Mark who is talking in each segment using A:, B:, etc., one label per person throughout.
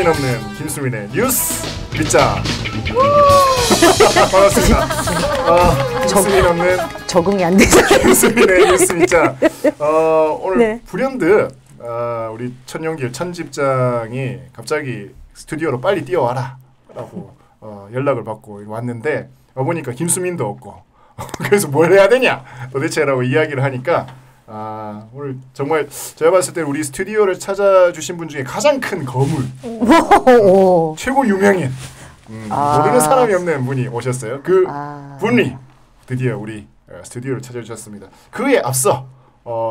A: 웃음이 넘는 김수민의 뉴스 빗장. 반갑습니다. 웃음이 넘는
B: 적응이 안 돼서
A: 김수민의 뉴스 빗장. 오늘
B: 네.
A: 불현듯 우리 천용길 천집장이 갑자기 스튜디오로 빨리 뛰어와라 라고 연락을 받고 왔는데 보니까 김수민도 없고 그래서 뭘 해야 되냐 도대체라고 이야기를 하니까 오늘 정말 제가 봤을 때 우리 스튜디오를 찾아주신 분 중에 가장 큰 거물 최고 유명인 모르는 사람이 없는 분이 오셨어요. 그 분이 드디어 우리 스튜디오를 찾아주셨습니다. 그에 앞서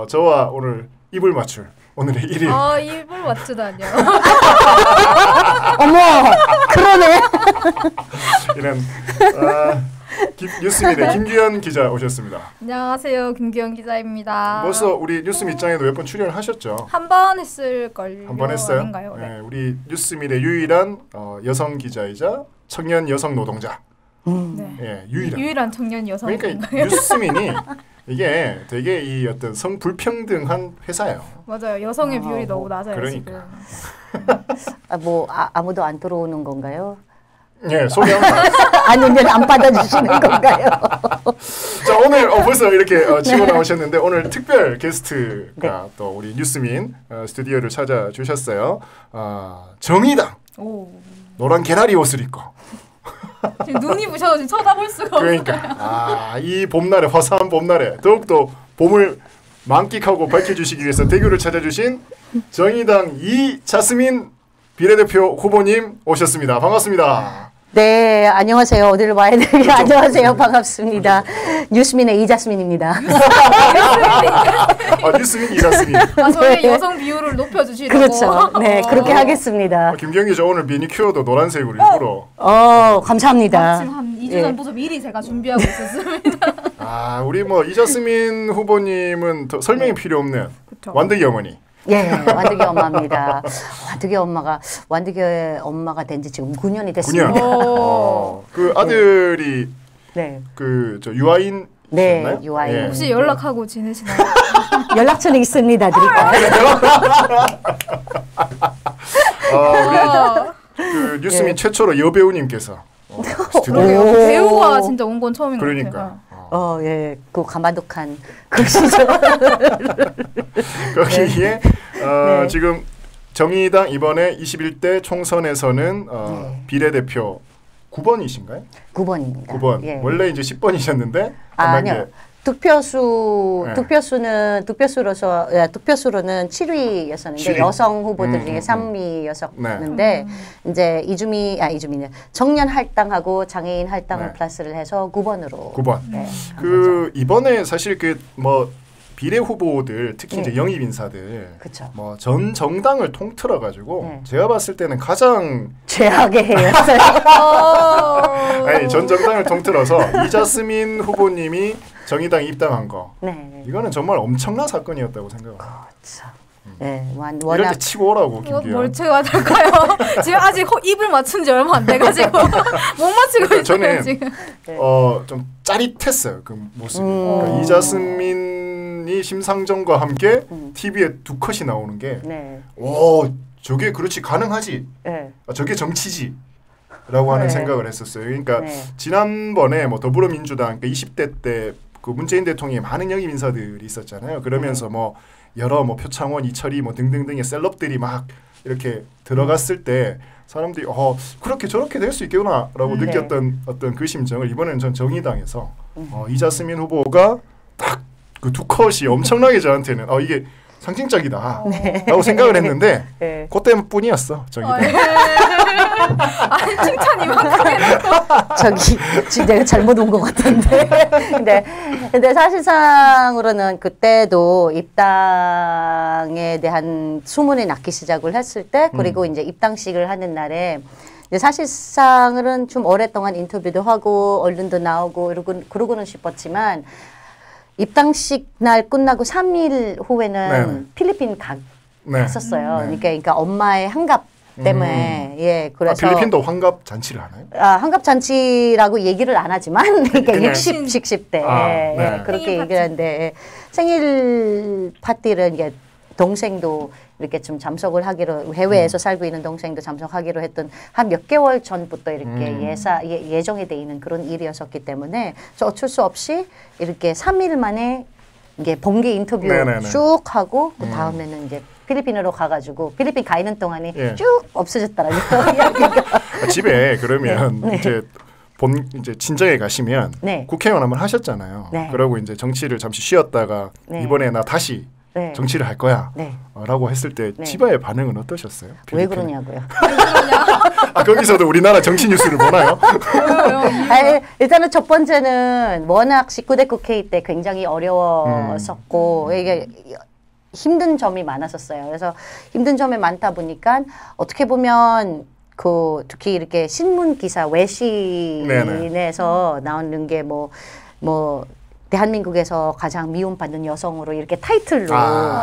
A: 저와 오늘 입을 맞출 오늘의 1위.
C: 입을 맞추다니요.
B: 어머 그러네.
A: 이런 뉴스미의 김규현 기자 오셨습니다.
C: 안녕하세요, 김규현 기자입니다.
A: 벌써 우리 뉴스 밑장에도 몇 번 출연을 하셨죠?
C: 한 번 했을걸요.
A: 한 번 했어요?
C: 아닌가요? 네.
A: 네, 우리 뉴스미의 유일한 여성 기자이자 청년 여성 노동자.
C: 네.
A: 예,
C: 유일한 청년 여성.
A: 그러니까 뉴스민이 이게 되게 이 어떤 성 불평등한 회사예요.
C: 맞아요. 여성의 비율이 너무 낮아요.
A: 그러니까.
C: 지금.
B: 아무도 안 들어오는 건가요?
A: 예, 소개 한번.
B: 아니면 안 받아주시는 건가요?
A: 자, 오늘 벌써 이렇게 치고 나오셨는데 오늘 특별 게스트가 또 우리 뉴스민 스튜디오를 찾아주셨어요. 정의당 노란 개나리 옷을 입고
C: 지금 눈이 부셔서 지금 쳐다볼 수가 없어요.
A: 그러니까 이 봄날에 화사한 봄날에 더욱더 봄을 만끽하고 밝혀주시기 위해서 대교를 찾아주신 정의당 이자스민 비례대표 후보님 오셨습니다. 반갑습니다.
B: 네, 안녕하세요. 어디를 봐야 되냐? 안녕하세요. 반갑습니다. 뉴스민의 이자스민입니다.
A: 뉴스민 이자스민.
C: 저희 여성 비율을 높여주시려고.
B: 그렇죠. 네, 그렇게 하겠습니다.
A: 김경기 저 오늘 매니큐어도 노란색으로 일부러.
B: 감사합니다.
C: 지금 한 2주 전부터 미리 제가 준비하고 있었습니다.
A: 우리 이자스민 후보님은 더 설명이 필요 없는
C: 그쵸.
A: 완득이 어머니.
B: 예, 완득이 엄마입니다. 완득이 엄마가 된 지 지금 9년이 됐습니다.
A: 9년. 그 아들이
B: 네.
A: 저 유아인.
B: 네, 유아인.
A: 예.
C: 혹시 연락하고 지내시나요?
B: 연락처는 있습니다. 드릴까요?
A: 우리 그 뉴스민 최초로 여배우님께서
C: 그러게요. 배우가 진짜 온 건 처음인 것 같아요.
B: 예, 그 가마독한 그 시절.
A: 거기에 지금 정의당 이번에 21대 총선에서는 비례대표 9번이신가요?
B: 9번입니다.
A: 9번.
B: 예.
A: 원래 이제 10번이셨는데
B: 아니요. 득표수로는 7위였었는데 여성 후보들 중에 3위였었는데 이제 이주민 청년 할당하고 장애인 할당을 플러스를 해서 9번으로
A: 9번. 이번에 사실 비례 후보들 특히 이제 영입 인사들 전 정당을 통틀어 가지고 제가 봤을 때는 가장
B: 최악의 해였어요.
A: 아니 전 정당을 통틀어서 이자스민 후보님이 정의당 입당한 거 이거는 정말 엄청난 사건이었다고 생각합니다.
B: 네,
A: 이럴 때 치고 오라고 김기현.
C: 뭘 제가 될까요? 지금 아직 입을 맞춘 지 얼마 안 돼가지고 못 맞추고 있어요.
A: 저는
C: 지금.
A: 좀 짜릿했어요 그 모습이. 그러니까 이자스민이 심상정과 함께 TV에 두 컷이 나오는 게, 저게 그렇지 가능하지. 저게 정치지. 라고 하는 생각을 했었어요. 그러니까 지난번에 더불어민주당 20대 때 그 문재인 대통령이 많은 영입 인사들이 있었잖아요. 그러면서 여러 표창원, 이철이 등등등의 셀럽들이 막 이렇게 들어갔을 때 사람들이 그렇게 저렇게 될 수 있겠구나라고 느꼈던 어떤 그 심정을 이번에는 전 정의당에서 이자스민 후보가 딱 그 두 컷이 엄청나게 저한테는 이게 상징적이다 라고 생각을 했는데 그때뿐이었어 정의당.
C: 아니 칭찬 이만큼 해놓고
B: 지금 내가 잘못 온 것 같은데 근데 사실상으로는 그때도 입당에 대한 소문이 났기 시작을 했을 때 그리고 이제 입당식을 하는 날에 사실상으로는 좀 오랫동안 인터뷰도 하고 언론도 나오고 그러고는 싶었지만 입당식 날 끝나고 3일 후에는 필리핀 갔었어요. 그러니까 엄마의 환갑 때문에 그래서
A: 필리핀도 환갑 잔치를 하나요?
B: 환갑 잔치라고 얘기를 안 하지만 그러니까 60, 70대 그렇게 얘기를 하는데 생일 파티를 이제 동생도 이렇게 좀 참석을 하기로 해외에서 살고 있는 동생도 참석하기로 했던 한 몇 개월 전부터 이렇게 예정이 돼 있는 그런 일이었었기 때문에 저 어쩔 수 없이 이렇게 3일 만에 이게 번개 인터뷰 쭉 하고 그 다음에는 이제 필리핀으로 가가지고 필리핀 가 있는 동안에 쭉 없어졌더라고요.
A: 집에 그러면 이제 이제 친정에 가시면 국회의원 한번 하셨잖아요. 그러고 이제 정치를 잠시 쉬었다가 이번에 나 다시 정치를 할 거야 라고 했을 때 집안의 반응은 어떠셨어요?
B: 왜 그러냐고요.
A: 거기서도 우리나라 정치 뉴스를 보나요?
B: 일단은 첫 번째는 워낙 19대 국회 때 굉장히 어려웠었고 이게 힘든 점이 많았었어요. 그래서 힘든 점이 많다 보니까 어떻게 보면 그 특히 이렇게 신문 기사 외신에서 나오는 게 뭐 대한민국에서 가장 미움받는 여성으로 이렇게 타이틀로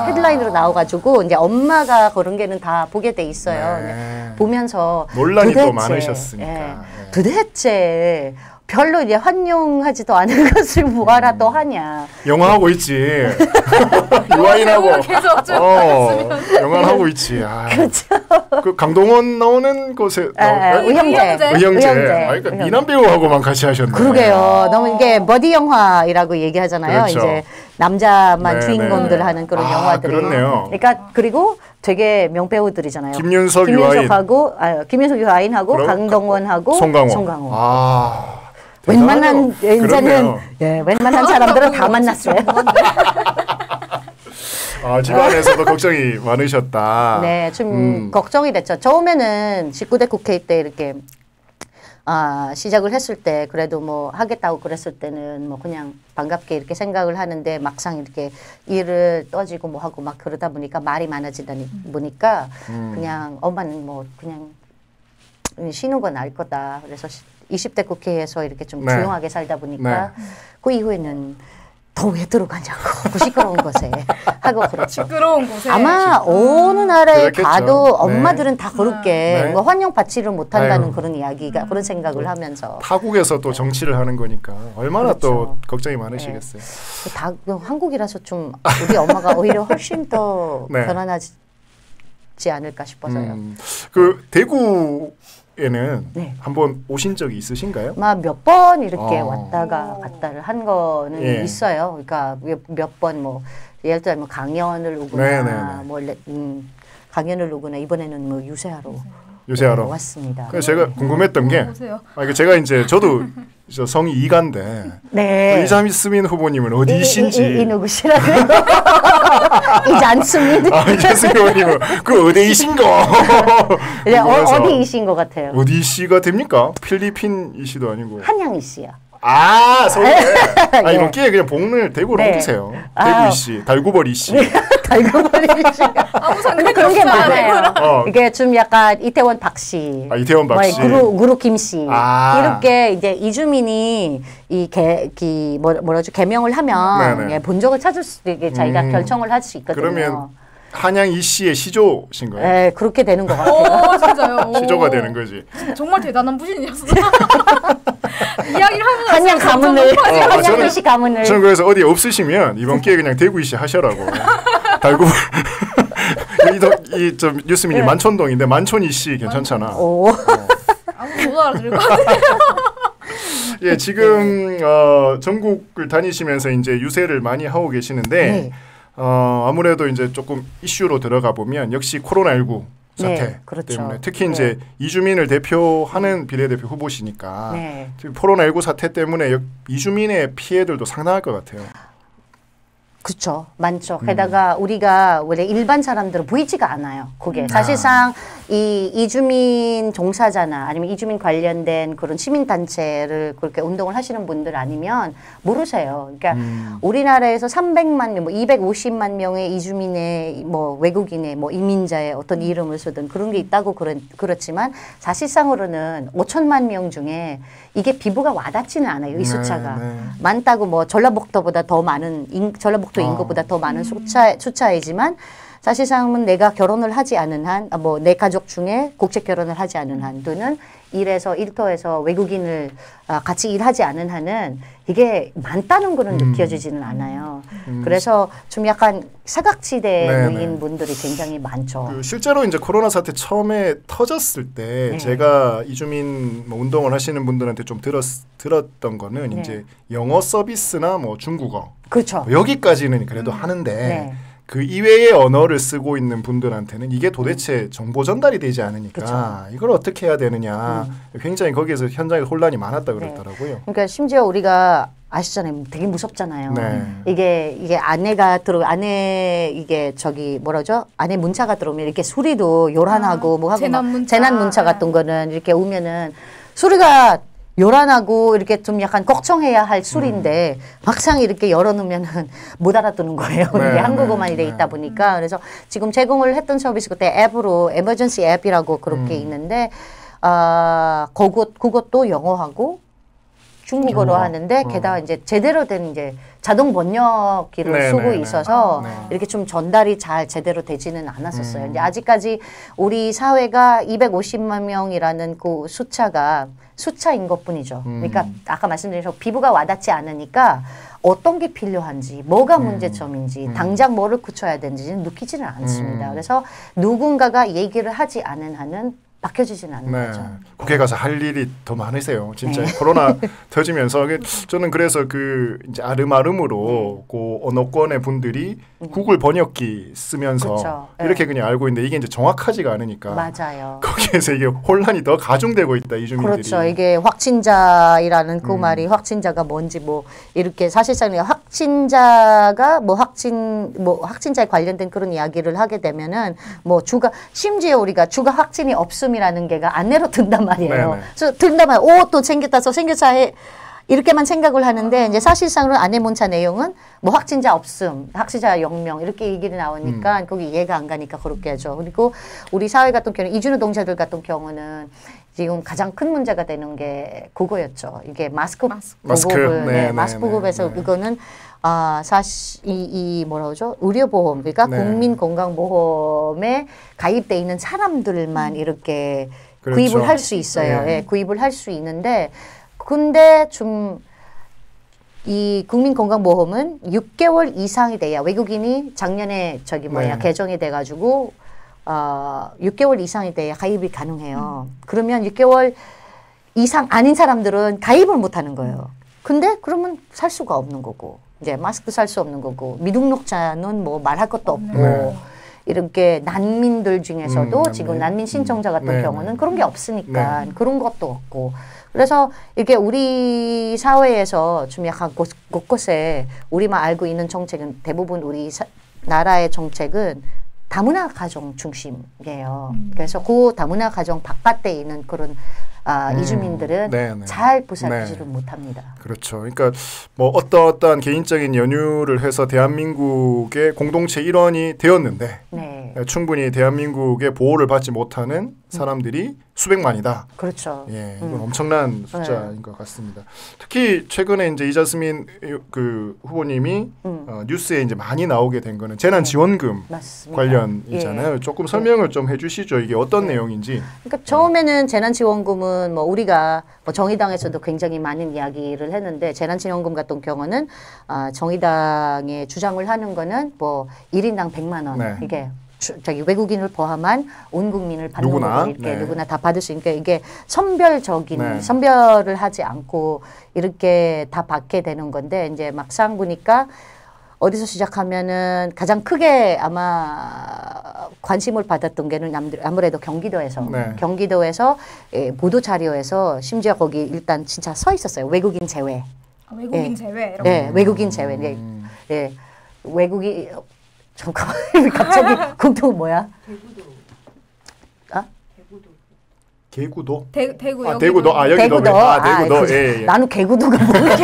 B: 헤드라인으로 나와가지고 이제 엄마가 그런 게는 다 보게 돼 있어요. 보면서
A: 논란이 또 많으셨으니까.
B: 도대체 별로 이제 환영하지도 않은 것을 뭐하라 또 하냐.
A: 영화하고 있지. 유아인하고. 영화하고 있지.
B: 그렇죠.
A: 그 강동원 나오는 곳에
B: 의형제.
A: 그러니까 미남 배우하고만 같이 하셨네.
B: 그러게요. 너무 이게 버디 영화라고 얘기하잖아요.
A: 그렇죠.
B: 이제 남자만 주인공들 하는 그런 영화들이.
A: 그렇네요.
B: 그러니까 그리고 되게 명배우들이잖아요.
A: 김윤석
B: 유아인하고 강동원하고 송강호. 웬만한 이제는 웬만한 사람들은 다 만났어요.
A: 집안에서도 걱정이 많으셨다.
B: 네, 좀 걱정이 됐죠. 처음에는 19대 국회 때 이렇게 시작을 했을 때 그래도 뭐 하겠다고 그랬을 때는 뭐 그냥 반갑게 이렇게 생각을 하는데 막상 이렇게 일을 떠지고 뭐 하고 막 그러다 보니까 말이 많아지다 보니까 그냥 엄마는 뭐 그냥 쉬는 건 나을 거다. 그래서 20대 국회에서 이렇게 좀 조용하게 살다 보니까 그 이후에는 더 왜 들어가냐고 그 시끄러운 곳에 하고 그렇죠.
C: 시끄러운 곳에
B: 아마 어느 나라에 가도 엄마들은 다 그렇게 뭐 환영 받지를 못한다는 그런 이야기가 그런 생각을 하면서
A: 타국에서 또 정치를 하는 거니까 얼마나 또 걱정이 많으시겠어요.
B: 다 한국이라서 좀 우리 엄마가 오히려 훨씬 더 편안하지 않을까 싶어서요.
A: 그 대구에는 한번 오신 적이 있으신가요?
B: 몇 번 이렇게 왔다가 갔다를 한 거는 있어요. 그러니까 몇 번 뭐 예를 들면 뭐 강연을 오거나 강연을 오거나 이번에는 뭐 유세하러 왔습니다.
A: 그래서 제가 궁금했던 게 제가 이제 저도 성이 이가인데 이자스민 후보님은 어디이신지
B: 이 누구시라고요? 이자스민
A: 이자스민 후보님은 그 어디이신가?
B: 어디이신 것 같아요?
A: 어디시가 됩니까? 필리핀이시도 아니고
B: 한양이시요.
A: 서울에. 이번 기회에 그냥 복을 대구로 옮기세요. 대구이씨, 달구벌이씨.
B: 달구벌이씨.
C: 아무 상관이
B: 그런 게 많아요. 이게 좀 약간 이태원 박씨.
A: 이태원 박씨.
B: 구루 김씨. 이렇게 이제 이주민이 개명을 하면 본적을 찾을 수 있게 자기가 결정을 할 수 있거든요.
A: 그러면 한양 이씨의 시조신 거예요?
B: 네, 그렇게 되는 것 같아요.
C: 진짜요?
A: 시조가 되는 거지.
C: 정말 대단한 부신이었어요. 이야기를 하면
B: 한양 가문을, 한양 이씨 가문을.
A: 저는 그래서 어디 없으시면 이번 기회에 그냥 대구 이씨 하셔라고. 달구 좀 뉴스민이 만촌동인데 만촌 이씨 괜찮잖아.
C: 아무도 못 알아들을 것 같아요.
A: 지금 전국을 다니시면서 이제 유세를 많이 하고 계시는데 아무래도 이제 조금 이슈로 들어가 보면 역시 코로나19 사태 때문에 특히 이제 이주민을 대표하는 비례대표 후보시니까 코로나19 사태 때문에 이주민의 피해들도 상당할 것 같아요.
B: 그렇죠. 많죠. 게다가 우리가 원래 일반 사람들은 보이지가 않아요. 그게 사실상 이 이주민 종사자나 아니면 이주민 관련된 그런 시민단체를 그렇게 운동을 하시는 분들 아니면 모르세요. 그러니까 우리나라에서 300만 명, 250만 명의 이주민의 외국인의 이민자의 어떤 이름을 쓰든 그런 게 있다고 그렇지만 사실상으로는 5천만 명 중에 이게 피부가 와닿지는 않아요. 이 숫자가. 많다고 전라북도보다 더 많은 전라북도 인구보다 더 많은 숫자이지만 사실상은 내가 결혼을 하지 않은 한, 뭐 내 가족 중에 국제 결혼을 하지 않은 한, 또는 일터에서 외국인을 같이 일하지 않은 한은 이게 많다는 거는 느껴지지는 않아요. 그래서 좀 약간 사각지대에 놓인 분들이 굉장히 많죠.
A: 실제로 이제 코로나 사태 처음에 터졌을 때 제가 이주민 뭐 운동을 하시는 분들한테 좀 들었던 거는 이제 영어 서비스나 뭐 중국어,
B: 그렇죠.
A: 여기까지는 그래도 하는데. 그 이외의 언어를 쓰고 있는 분들한테는 이게 도대체 정보 전달이 되지 않으니까 그쵸. 이걸 어떻게 해야 되느냐 굉장히 거기에서 현장에 혼란이 많았다 그랬더라고요.
B: 그러니까 심지어 우리가 아시잖아요. 되게 무섭잖아요. 이게 이게 저기 뭐라죠? 안에 문자가 들어오면 이렇게 소리도 요란하고 뭐 하고 재난 문자 같은 거는 이렇게 오면은 소리가 요란하고 이렇게 좀 약간 걱정해야 할 술인데 막상 이렇게 열어놓으면은 못 알아듣는 거예요. 이게 한국어만 돼 있다 보니까. 그래서 지금 제공을 했던 서비스 그때 앱으로 에머전시 앱이라고 그렇게 있는데 그것도 영어하고 중국어로 하는데 게다가 이제 제대로 된 이제 자동 번역기를 쓰고 있어서 이렇게 좀 전달이 잘 제대로 되지는 않았었어요. 이제 아직까지 우리 사회가 250만 명이라는 그 숫자인 것뿐이죠. 그러니까 아까 말씀드린 저 피부가 와닿지 않으니까 어떤 게 필요한지, 뭐가 문제점인지, 당장 뭐를 고쳐야 되는지는 느끼지는 않습니다. 그래서 누군가가 얘기를 하지 않은 한은 바뀌어지진 않는 거죠.
A: 국회 가서 할 일이 더 많으세요. 진짜 코로나 터지면서 저는 그래서 그 이제 아름아름으로 그 언어권의 분들이 구글 번역기 쓰면서 그렇죠. 이렇게 그냥 알고 있는데 이게 이제 정확하지가 않으니까
B: 맞아요.
A: 거기에서 이게 혼란이 더 가중되고 있다 이 주민들이.
B: 그렇죠. 이게 확진자이라는 그 말이 확진자가 뭔지 뭐 이렇게 사실상 확진자가 확진자에 관련된 그런 이야기를 하게 되면은 뭐 심지어 우리가 주가 확진이 없음이라는 게가 안내로 든단 말이에요. 그래서 든단 말이에요. 또 생겼다, 이렇게만 생각을 하는데 이제 사실상으로 안내 문자 내용은 뭐 확진자 없음, 확진자 0명 이렇게 얘기를 나오니까 거기 이해가 안 가니까 그렇게 하죠. 그리고 우리 사회 같은 경우는 이주 노동자들 같은 경우는 지금 가장 큰 문제가 되는 게 그거였죠. 이게 마스크 보급에서 그거는 사실 뭐라 그러죠? 의료보험 그러니까 국민건강보험에 가입돼 있는 사람들만 이렇게 그렇죠. 구입을 할 수 있어요. 구입을 할 수 있는데 근데 좀 이 국민건강보험은 6개월 이상이 돼야 외국인이 작년에 개정이 돼가지고 6개월 이상이 돼야 가입이 가능해요. 그러면 6개월 이상 아닌 사람들은 가입을 못 하는 거예요. 근데 그러면 살 수가 없는 거고 이제 마스크 살 수 없는 거고 미등록자는 뭐 말할 것도 없고 이렇게 난민들 중에서도 지금 난민 신청자 같은 경우는 그런 게 없으니까 그런 것도 없고 그래서 이게 우리 사회에서 좀 약간 곳곳에 우리만 알고 있는 정책은 대부분 우리 나라의 정책은 다문화 가정 중심이에요. 그래서 그 다문화 가정 바깥에 있는 그런 이주민들은 잘 보살피지를 못합니다.
A: 그렇죠. 그러니까 뭐 어떠한 개인적인 연유를 해서 대한민국의 공동체 일원이 되었는데 충분히 대한민국의 보호를 받지 못하는 사람들이 수백만이다.
B: 그렇죠.
A: 예, 이건 엄청난 숫자인 것 같습니다. 특히 최근에 이제 이자스민 그 후보님이 뉴스에 이제 많이 나오게 된 거는 재난지원금 관련이잖아요. 조금 설명을 좀 해주시죠. 이게 어떤 내용인지.
B: 그러니까 처음에는 재난지원금은 뭐 우리가 뭐 정의당에서도 굉장히 많은 이야기를 했는데 재난지원금 같은 경우는 정의당에 주장을 하는 거는 뭐 1인당 100만 원 이게 외국인을 포함한 온 국민을 받는 거고 이렇게 누구나 다 받을 수 있으니까 이게 선별을 하지 않고 이렇게 다 받게 되는 건데 이제 막상 보니까 어디서 시작하면은 가장 크게 아마 관심을 받았던 게는 아무래도 경기도에서 보도 자료에서 심지어 거기 일단 진짜 서 있었어요. 외국인 제외.
C: 외국인 제외.
B: 네, 외국인 제외. 네, 외국인 잠깐만 갑자기 공통은 뭐야?
A: 개구도?
C: 대구
A: 대구도.
B: 대구도.
A: 대구도.
B: 나는 개구도가 뭐지?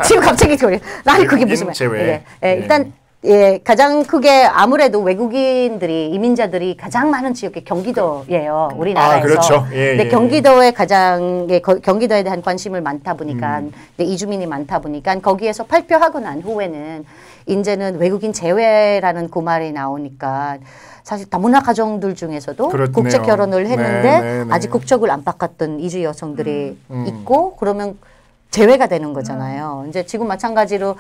B: 지금 갑자기 나는 그게 무슨
A: 말이야?
B: 일단 예, 가장 크게 아무래도 외국인들이 이민자들이 가장 많은 지역이 경기도예요. 우리나라에서.
A: 그렇죠. 예,
B: 근데
A: 예,
B: 경기도에 가장 경기도에 대한 관심을 많다 보니까 이주민이 많다 보니까 거기에서 발표하고 난 후에는 이제는 외국인 제외라는 그 말이 나오니까 사실 다문화 가정들 중에서도
A: 그렇네요.
B: 국제 결혼을 했는데
A: 네.
B: 아직 국적을 안 바꿨던 이주 여성들이 있고 그러면 제외가 되는 거잖아요. 이제 지금 마찬가지로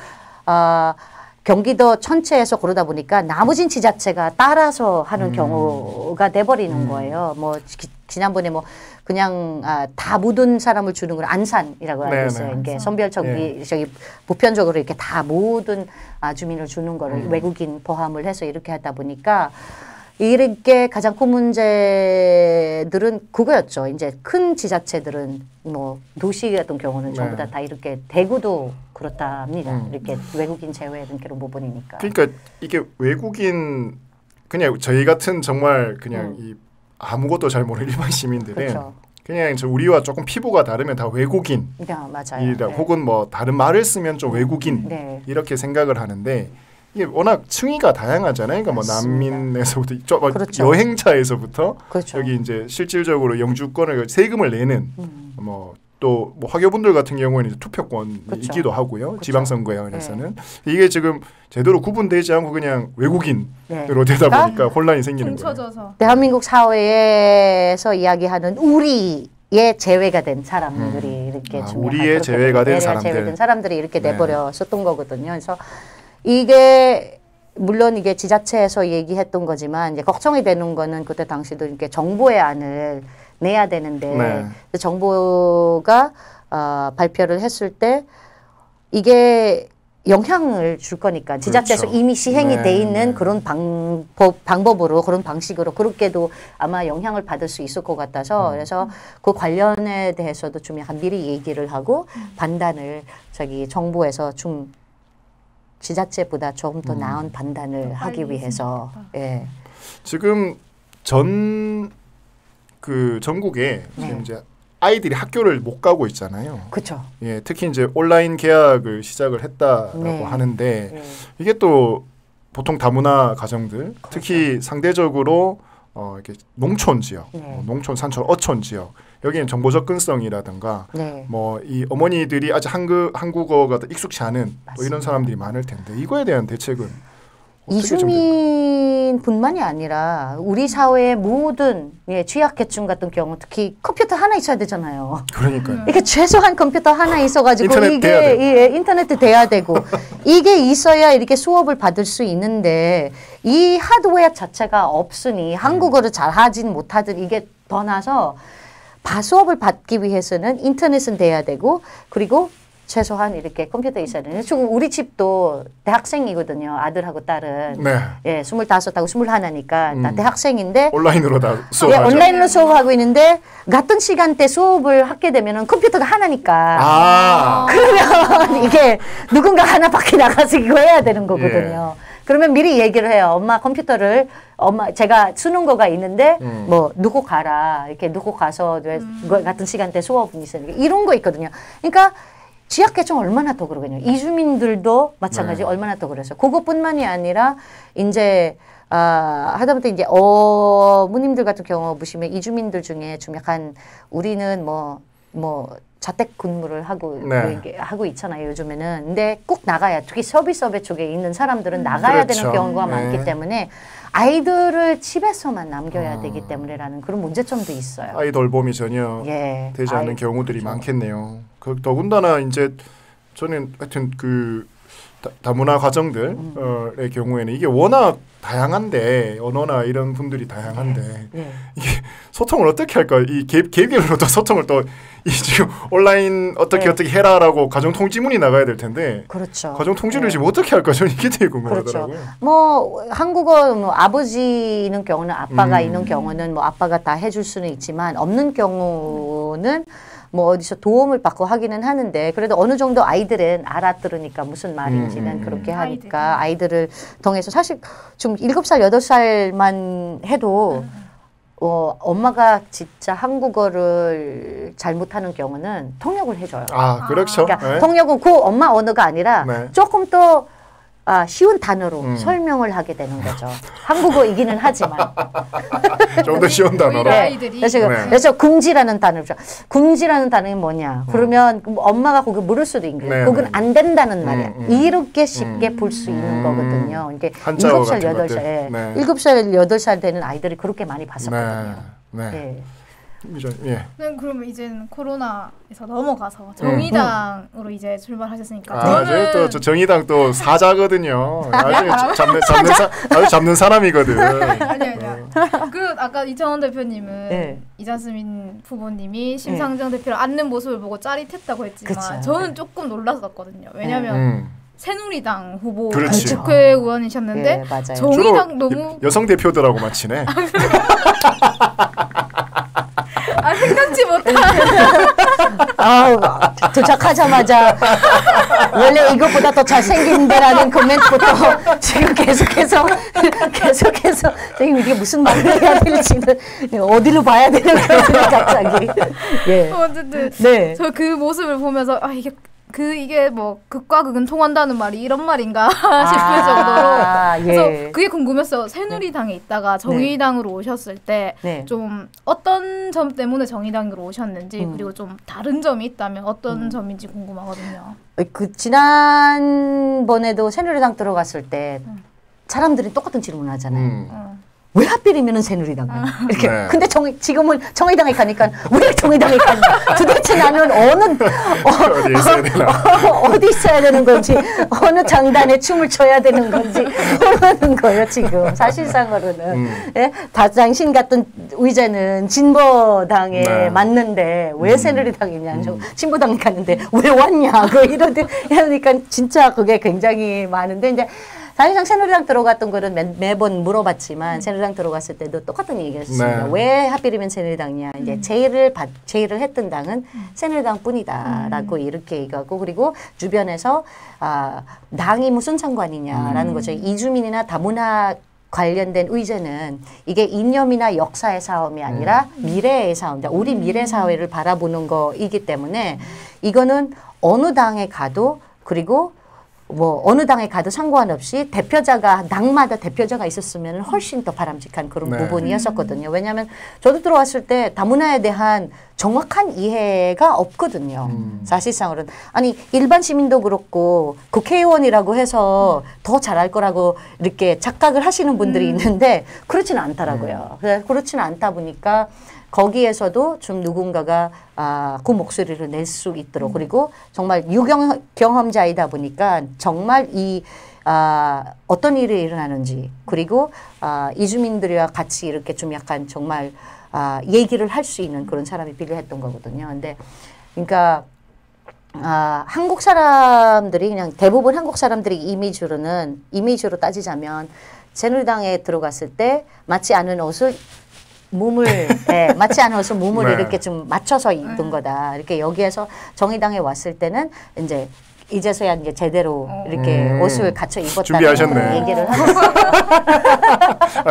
B: 경기도 전체에서 그러다 보니까 나머지 지자체가 따라서 하는 경우가 돼버리는 거예요. 뭐 지난번에 뭐 그냥 다 모든 사람을 주는 걸 안산이라고 알고 있어요. 이게 선별적이 저기 보편적으로 이렇게 다 모든 주민을 주는 거를 외국인 포함을 해서 이렇게 하다 보니까 이렇게 가장 큰 문제들은 그거였죠. 이제 큰 지자체들은 뭐 도시 같은 경우는 전부 다 이렇게 대구도 그렇답니다. 이렇게 외국인 제외된 그런 부분이니까.
A: 그러니까 이게 외국인 그냥 저희 같은 정말 그냥 이 아무것도 잘 모르는 일반 시민들은
B: 그렇죠.
A: 그냥 우리와 조금 피부가 다르면 다 외국인.
B: 맞아요.
A: 혹은 뭐 다른 말을 쓰면 좀 외국인 이렇게 생각을 하는데. 이게 워낙 층위가 다양하잖아요. 그러니까 뭐 난민에서부터
B: 그렇죠.
A: 여행자에서부터
B: 그렇죠.
A: 여기 이제 실질적으로 영주권을 세금을 내는 뭐 또 뭐 화교분들 같은 경우에는 이제 투표권이기도 하고요. 지방선거에 관해서는 이게 지금 제대로 구분되지 않고 그냥 외국인으로 되다 보니까 혼란이 생기는 거예요.
B: 대한민국 사회에서 이야기하는 우리의 제외가 된 사람들이 이렇게
A: 우리의 제외가 된
B: 사람들이 이렇게 내버렸었던 거거든요. 그래서 이게 물론 이게 지자체에서 얘기했던 거지만 이제 걱정이 되는 거는 그때 당시도 이렇게 정부의 안을 내야 되는데 정부가 발표를 했을 때 이게 영향을 줄 거니까 지자체에서 이미 시행이 돼 있는 그런 방법으로 그런 방식으로 그렇게도 아마 영향을 받을 수 있을 것 같아서 그래서 그 관련에 대해서도 좀 약간 미리 얘기를 하고 판단을 저기 정부에서 좀 지자체보다 조금 더 나은 판단을 하기 위해서
A: 지금 전국에 지금 이제 아이들이 학교를 못 가고 있잖아요.
B: 그렇죠.
A: 예, 특히 이제 온라인 계약을 시작을 했다라고 하는데 이게 또 보통 다문화 가정들 특히 상대적으로 이렇게 농촌 지역, 농촌, 산촌, 어촌 지역 여기는 정보 접근성이라든가 뭐 이 어머니들이 아직 한국어가 익숙치 않은 뭐 이런 사람들이 많을 텐데 이거에 대한 대책은
B: 이주민뿐만이 아니라 우리 사회의 모든 취약계층 같은 경우 특히 컴퓨터 하나 있어야 되잖아요.
A: 그러니까요.
B: 이게 최소한 컴퓨터 하나 있어가지고 인터넷 돼야 되고 이게 있어야 이렇게 수업을 받을 수 있는데 이 하드웨어 자체가 없으니 한국어를 잘 하진 못하든 이게 더 나서 수업을 받기 위해서는 인터넷은 돼야 되고 그리고 최소한 이렇게 컴퓨터 있어야 되는. 지금 우리 집도 대학생이거든요. 아들하고 딸은. 25하고 21이니까 다 대학생인데
A: 온라인으로 다 수업하죠.
B: 온라인으로 수업하고 있는데 같은 시간대 수업을 하게 되면은 컴퓨터가 하나니까. 그러면 이게 누군가 하나밖에 나가서 이거 해야 되는 거거든요. 그러면 미리 얘기를 해요. 엄마 컴퓨터를 제가 쓰는 거가 있는데 뭐 누구 가라. 이렇게 누구 가서 같은 시간대 수업이 있으니까 이런 거 있거든요. 그러니까 지역계층 얼마나 더 그러거든요. 이주민들도 마찬가지 얼마나 더 그래서 그것뿐만이 아니라 이제 하다못해 이제 어머님들 같은 경우 보시면 이주민들 중에 좀 약간 우리는 뭐 자택 근무를 하고 있잖아요 요즘에는. 근데 꼭 나가야 특히 서비스업체 쪽에 있는 사람들은 나가야 되는 경우가 많기 때문에 아이들을 집에서만 남겨야 되기 때문에라는 그런 문제점도 있어요.
A: 아이 돌봄이 전혀 되지 않는 경우들이 많겠네요. 더군다나 이제 저는 하여튼 다문화 가정들의 경우에는 이게 워낙 다양한데 언어나 이런 분들이 다양한데 이게 소통을 어떻게 할까? 이 개별로도 소통을 또 이 지금 온라인 어떻게 해라라고 가정 통지문이 나가야 될 텐데 가정 통지를 지금 어떻게 할까? 저는 이게 되게 궁금하더라고요.
B: 뭐 한국어 뭐 아버지 있는 경우는 아빠가 있는 경우는 뭐 아빠가 다 해줄 수는 있지만 없는 경우는 뭐 어디서 도움을 받고 하기는 하는데 그래도 어느 정도 아이들은 알아들으니까 무슨 말인지는 그렇게 하니까 아이들을 통해서 사실 좀 7살, 8살만 해도 엄마가 진짜 한국어를 잘못하는 경우는 통역을 해줘요.
A: 그렇죠.
B: 그러니까 통역은 그 엄마 언어가 아니라 조금 더 쉬운 단어로 설명을 하게 되는 거죠. 한국어이기는 하지만
A: 좀 더 쉬운 단어로.
C: 네.
B: 그래서 금지라는 단어죠. 금지라는 단어는 뭐냐? 그러면 엄마가 거기 물을 수도 있는 거예요. 그건 안 된다는 말이야. 이렇게 쉽게 볼 수 있는 거거든요. 이게 7살, 8살, 7살, 8살 되는 아이들이 그렇게 많이 봤었거든요.
A: 네.
C: 예. 그러면 이제는 코로나에서 넘어가서 정의당으로 이제 출발하셨으니까.
A: 저는 또 정의당 또 사자거든요. 아주 잡는 사람이거든.
C: 아니야. 그 아까 이창원 대표님은 이자스민 후보님이 심상정 대표를 안는 모습을 보고 짜릿했다고 했지만 저는 조금 놀랐었거든요. 왜냐하면 새누리당 후보 국회의원이셨는데 정의당 너무
A: 여성 대표들하고 맞히네.
C: 생각지 못한.
B: 도착하자마자 원래 이것보다 더 잘생긴데라는 코멘트부터 지금 계속해서 지금 이게 무슨 말을 해야 될지는 어디로 봐야 되는 거지 갑자기.
C: 어쨌든 저 그 모습을 보면서 이게 뭐 극과 극은 통한다는 말이 이런 말인가 싶을 정도로 그래서 그게 궁금했어요. 새누리당에 있다가 정의당으로 오셨을 때 좀 어떤 점 때문에 정의당으로 오셨는지 그리고 좀 다른 점이 있다면 어떤 점인지 궁금하거든요.
B: 지난번에도 새누리당 들어갔을 때 사람들이 똑같은 질문을 하잖아요. 왜 하필이면 새누리당을 이렇게. 근데 지금은 정의당에 가니까 왜 정의당에 가냐. 도대체 나는 어디 있어야 되는 건지 어느 장단에 춤을 춰야 되는 건지 모르는 거예요 지금. 사실상으로는 당신 같은 의제는 진보당에 맞는데 왜 새누리당이냐. 진보당에 갔는데 왜 왔냐고 이러니까 진짜 그게 굉장히 많은데 이제 사실상 새누리당 들어갔던 거는 매번 물어봤지만 새누리당 들어갔을 때도 똑같은 얘기를 했습니다. 왜 하필이면 새누리당이냐. 이제 제의를 했던 당은 새누리당뿐이다라고 이렇게 얘기하고 그리고 주변에서 당이 무슨 상관이냐라는 거죠. 이주민이나 다문화 관련된 의제는 이게 이념이나 역사의 싸움이 아니라 미래의 싸움이다. 우리 미래 사회를 바라보는 거이기 때문에 이거는 어느 당에 가도 그리고 뭐 어느 당에 가도 상관없이 당마다 대표자가 있었으면 훨씬 더 바람직한 그런 부분이었었거든요. 왜냐하면 저도 들어왔을 때 다문화에 대한 정확한 이해가 없거든요. 사실상으로는. 아니 일반 시민도 그렇고 국회의원이라고 해서 더 잘할 거라고 이렇게 착각을 하시는 분들이 있는데 그렇지는 않더라고요. 그렇지는 않다 보니까 거기에서도 좀 누군가가 그 목소리를 낼 수 있도록 그리고 정말 유경험자이다 보니까 정말 어떤 일이 일어나는지 그리고 이주민들과 같이 이렇게 좀 약간 정말 얘기를 할 수 있는 그런 사람이 필요했던 거거든요. 근데 그러니까 한국 사람들이 그냥 대부분 한국 사람들이 이미지로 따지자면 새누리당에 들어갔을 때 맞지 않은 옷을 이렇게 좀 맞춰서 입은 거다. 이렇게 여기에서 정의당에 왔을 때는 이제서야 이제 제대로 이렇게 옷을 갖춰 입었다는 얘기를 하고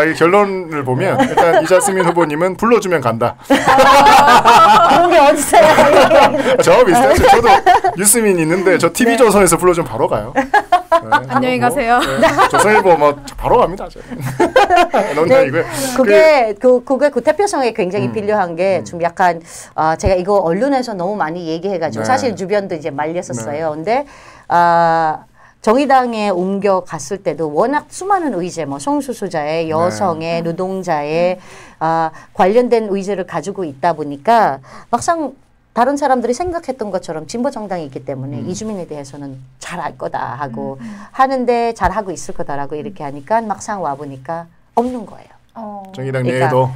A: 이 결론을 보면 일단 이자스민 후보님은 불러주면 간다.
B: 그런 게 어딨어요?
A: 저 비슷해요. 저도 뉴스민 있는데 저 TV조선에서 불러주면 바로 가요.
C: 안녕히 가세요.
A: 조선일보 바로 갑니다.
B: 그게 그 대표성에 굉장히 필요한 게 좀 약간 제가 이거 언론에서 너무 많이 얘기해가지고 사실 주변도 이제 말렸었어요. 근데 정의당에 옮겨갔을 때도 워낙 수많은 의제, 성소수자의, 여성의, 노동자의 관련된 의제를 가지고 있다 보니까 막상 다른 사람들이 생각했던 것처럼 진보 정당이 있기 때문에 이주민에 대해서는 잘 알 거다 하고 하는데 잘 하고 있을 거다라고 이렇게 하니까 막상 와 보니까 없는 거예요.
A: 정의당 내에도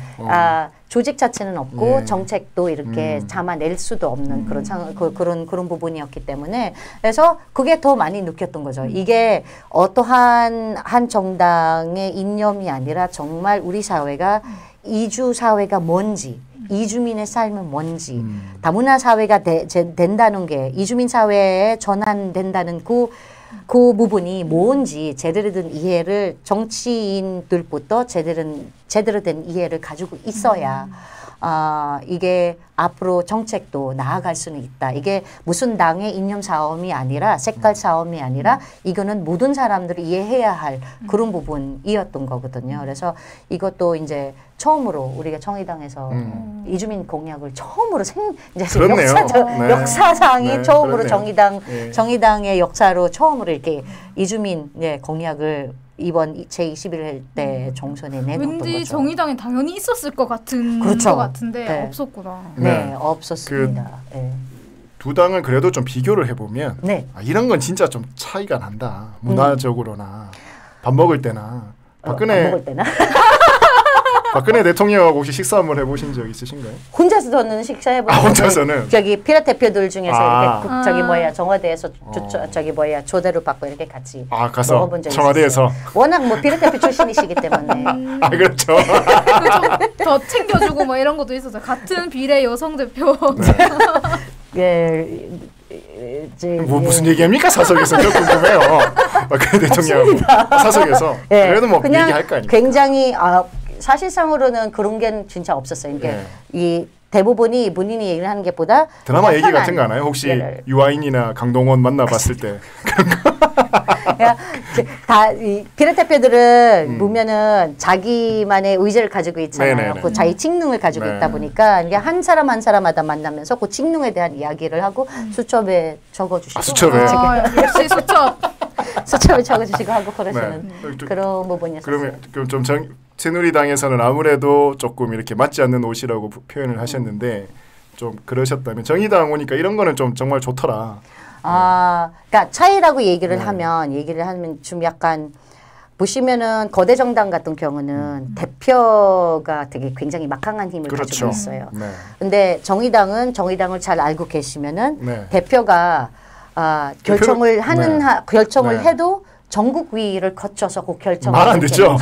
B: 조직 자체는 없고 정책도 이렇게 잡아낼 수도 없는 그런 부분이었기 때문에 그래서 그게 더 많이 느꼈던 거죠. 이게 어떠한 한 정당의 이념이 아니라 정말 우리 사회가 이주 사회가 뭔지 이주민의 삶은 뭔지 다문화 사회가 된다는 게 이주민 사회에 전환된다는 그 부분이 뭔지 제대로 된 이해를 정치인들부터 제대로 된 이해를 가지고 있어야 이게 앞으로 정책도 나아갈 수는 있다. 이게 무슨 당의 이념 싸움이 아니라 색깔 싸움이 아니라 이거는 모든 사람들이 이해해야 할 그런 부분이었던 거거든요. 그래서 이것도 이제 처음으로 우리가 정의당에서 이주민 공약을 처음으로 역사상이
A: 네,
B: 처음으로
A: 그렇네요.
B: 정의당의 역사로 처음으로 이렇게 이주민 공약을 이번 제21회 때 종선에 내놓던 거죠.
C: 왠지 정의당에 당연히 있었을 것 같은
B: 그렇죠.
C: 것 같은데
B: 네.
C: 없었구나.
B: 네, 없었습니다.
A: 두 당을 그래도 좀 비교를 해보면
B: 네.
A: 이런 건 진짜 좀 차이가 난다. 문화적으로나 밥 먹을 때나 박근혜
B: 밥 먹을 때나
A: 박근혜 대통령하고 혹시 식사 한번 해보신 적 있으신가요?
B: 혼자서는 식사해본
A: 혼자서는
B: 저기 피라 대표들 중에서 이렇게 정화대에서 조대를 받고 이렇게 같이
A: 가서
B: 먹어본 적
A: 청와대에서
B: 있었어요. 워낙 뭐 피라 대표 출신이시기 때문에
A: 그렇죠.
C: 더 챙겨주고 뭐 이런 것도 있었어요. 같은 비례 여성 대표.
A: 무슨 얘기합니까 사석에서? 저 궁금해요. 박근혜 대통령 사석에서 그래도 뭐 얘기할 거 아닙니까?
B: 굉장히 사실상으로는 그런 게 진짜 없었어요. 그러니까 이 대부분이 본인이 얘기를 하는 게보다
A: 드라마 얘기 같은 거 아나요? 혹시 유아인이나 강동원 만나봤을 때
B: 다 비례 대표들은 보면은 자기만의 의지를 가지고 있잖아요. 그 자기 직능을 가지고 있다 보니까 이게 한 사람 한 사람마다 만나면서 그 직능에 대한 이야기를 하고 수첩에 적어주시고
A: 수첩에
C: 역시
B: 수첩에 적어주시고 하고 그러시는 그런 부분이었어요.
A: 그럼 좀 새누리당에서는 아무래도 조금 이렇게 맞지 않는 옷이라고 표현을 하셨는데 좀 그러셨다면 정의당 오니까 이런 거는 좀 정말 좋더라.
B: 그러니까 차이라고 얘기를 하면 좀 약간 보시면은 거대 정당 같은 경우는 대표가 되게 굉장히 막강한 힘을 가지고 있어요. 근데 정의당은 정의당을 잘 알고 계시면은 대표가 결정을 결정을 해도 전국위를 거쳐서 그 결정을
A: 말 안 듣죠?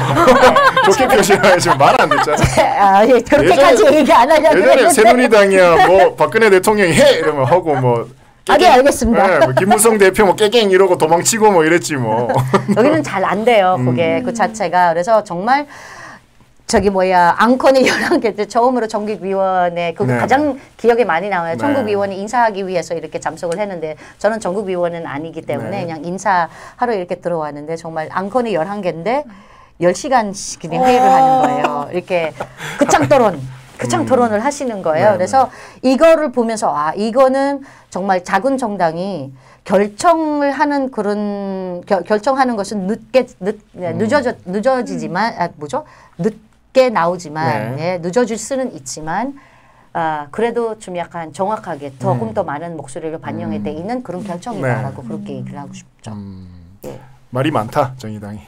A: 그렇게 표시해야지 말 안 듣잖아요.
B: 그렇게까지 얘기 안 하려고
A: 예전에 새누리당이야 뭐 박근혜 대통령이 해 이러면 하고 뭐
B: 알겠습니다.
A: 뭐 김무성 대표 뭐 깨갱 이러고 도망치고 뭐 이랬지 뭐.
B: 여기는 잘 안 돼요. 그게 그 자체가. 그래서 정말 앙컨의 11개 때 처음으로 전국위원회 그게 가장 기억에 많이 나와요. 전국위원회 인사하기 위해서 이렇게 잠석을 했는데 저는 전국위원은 아니기 때문에 그냥 인사하러 이렇게 들어왔는데 정말 앙컨이 11개인데 10시간씩 그냥 회의를 하는 거예요. 이렇게 극장 토론을 하시는 거예요. 그래서 이거를 보면서 이거는 정말 작은 정당이 결정을 하는 결정하는 것은 늦어지지만 늦게 나오지만 늦어질 수는 있지만 그래도 좀 약간 정확하게 조금 더 많은 목소리를 반영해 돼 있는 그런 결정이다라고 그렇게 얘기를 하고 싶죠.
A: 말이 많다 정의당이.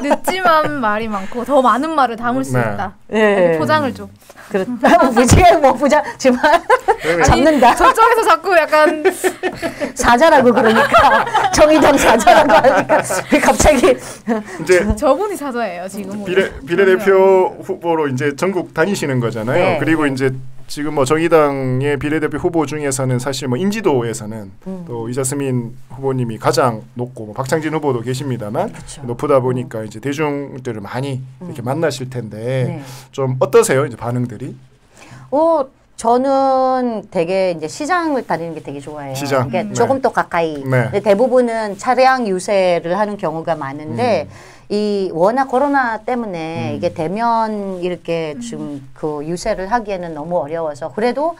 C: 늦지만 말이 많고 더 많은 말을 담을 수 있다. 포장을 좀.
B: 포장지만 잡는다.
C: 저쪽에서 자꾸 약간
B: 사자라고 그러니까 정의당 사자라고 하니까 갑자기
A: 이제
C: 저분이 사자예요 지금.
A: 비례대표 후보로 이제 전국 다니시는 거잖아요. 그리고 이제 지금 뭐 정의당의 비례대표 후보 중에서는 사실 뭐 인지도에서는 또 이자스민 후보님이 가장 높고 뭐 박창진 후보도 계십니다만 높다 보니까 이제 대중들을 많이 이렇게 만나실 텐데 좀 어떠세요? 이제 반응들이?
B: 저는 되게 이제 시장을 다니는 게 되게 좋아해요.
A: 시장.
B: 그러니까 조금 더 가까이. 근데 대부분은 차량 유세를 하는 경우가 많은데 이 워낙 코로나 때문에 이게 대면 이렇게 좀 그 유세를 하기에는 너무 어려워서 그래도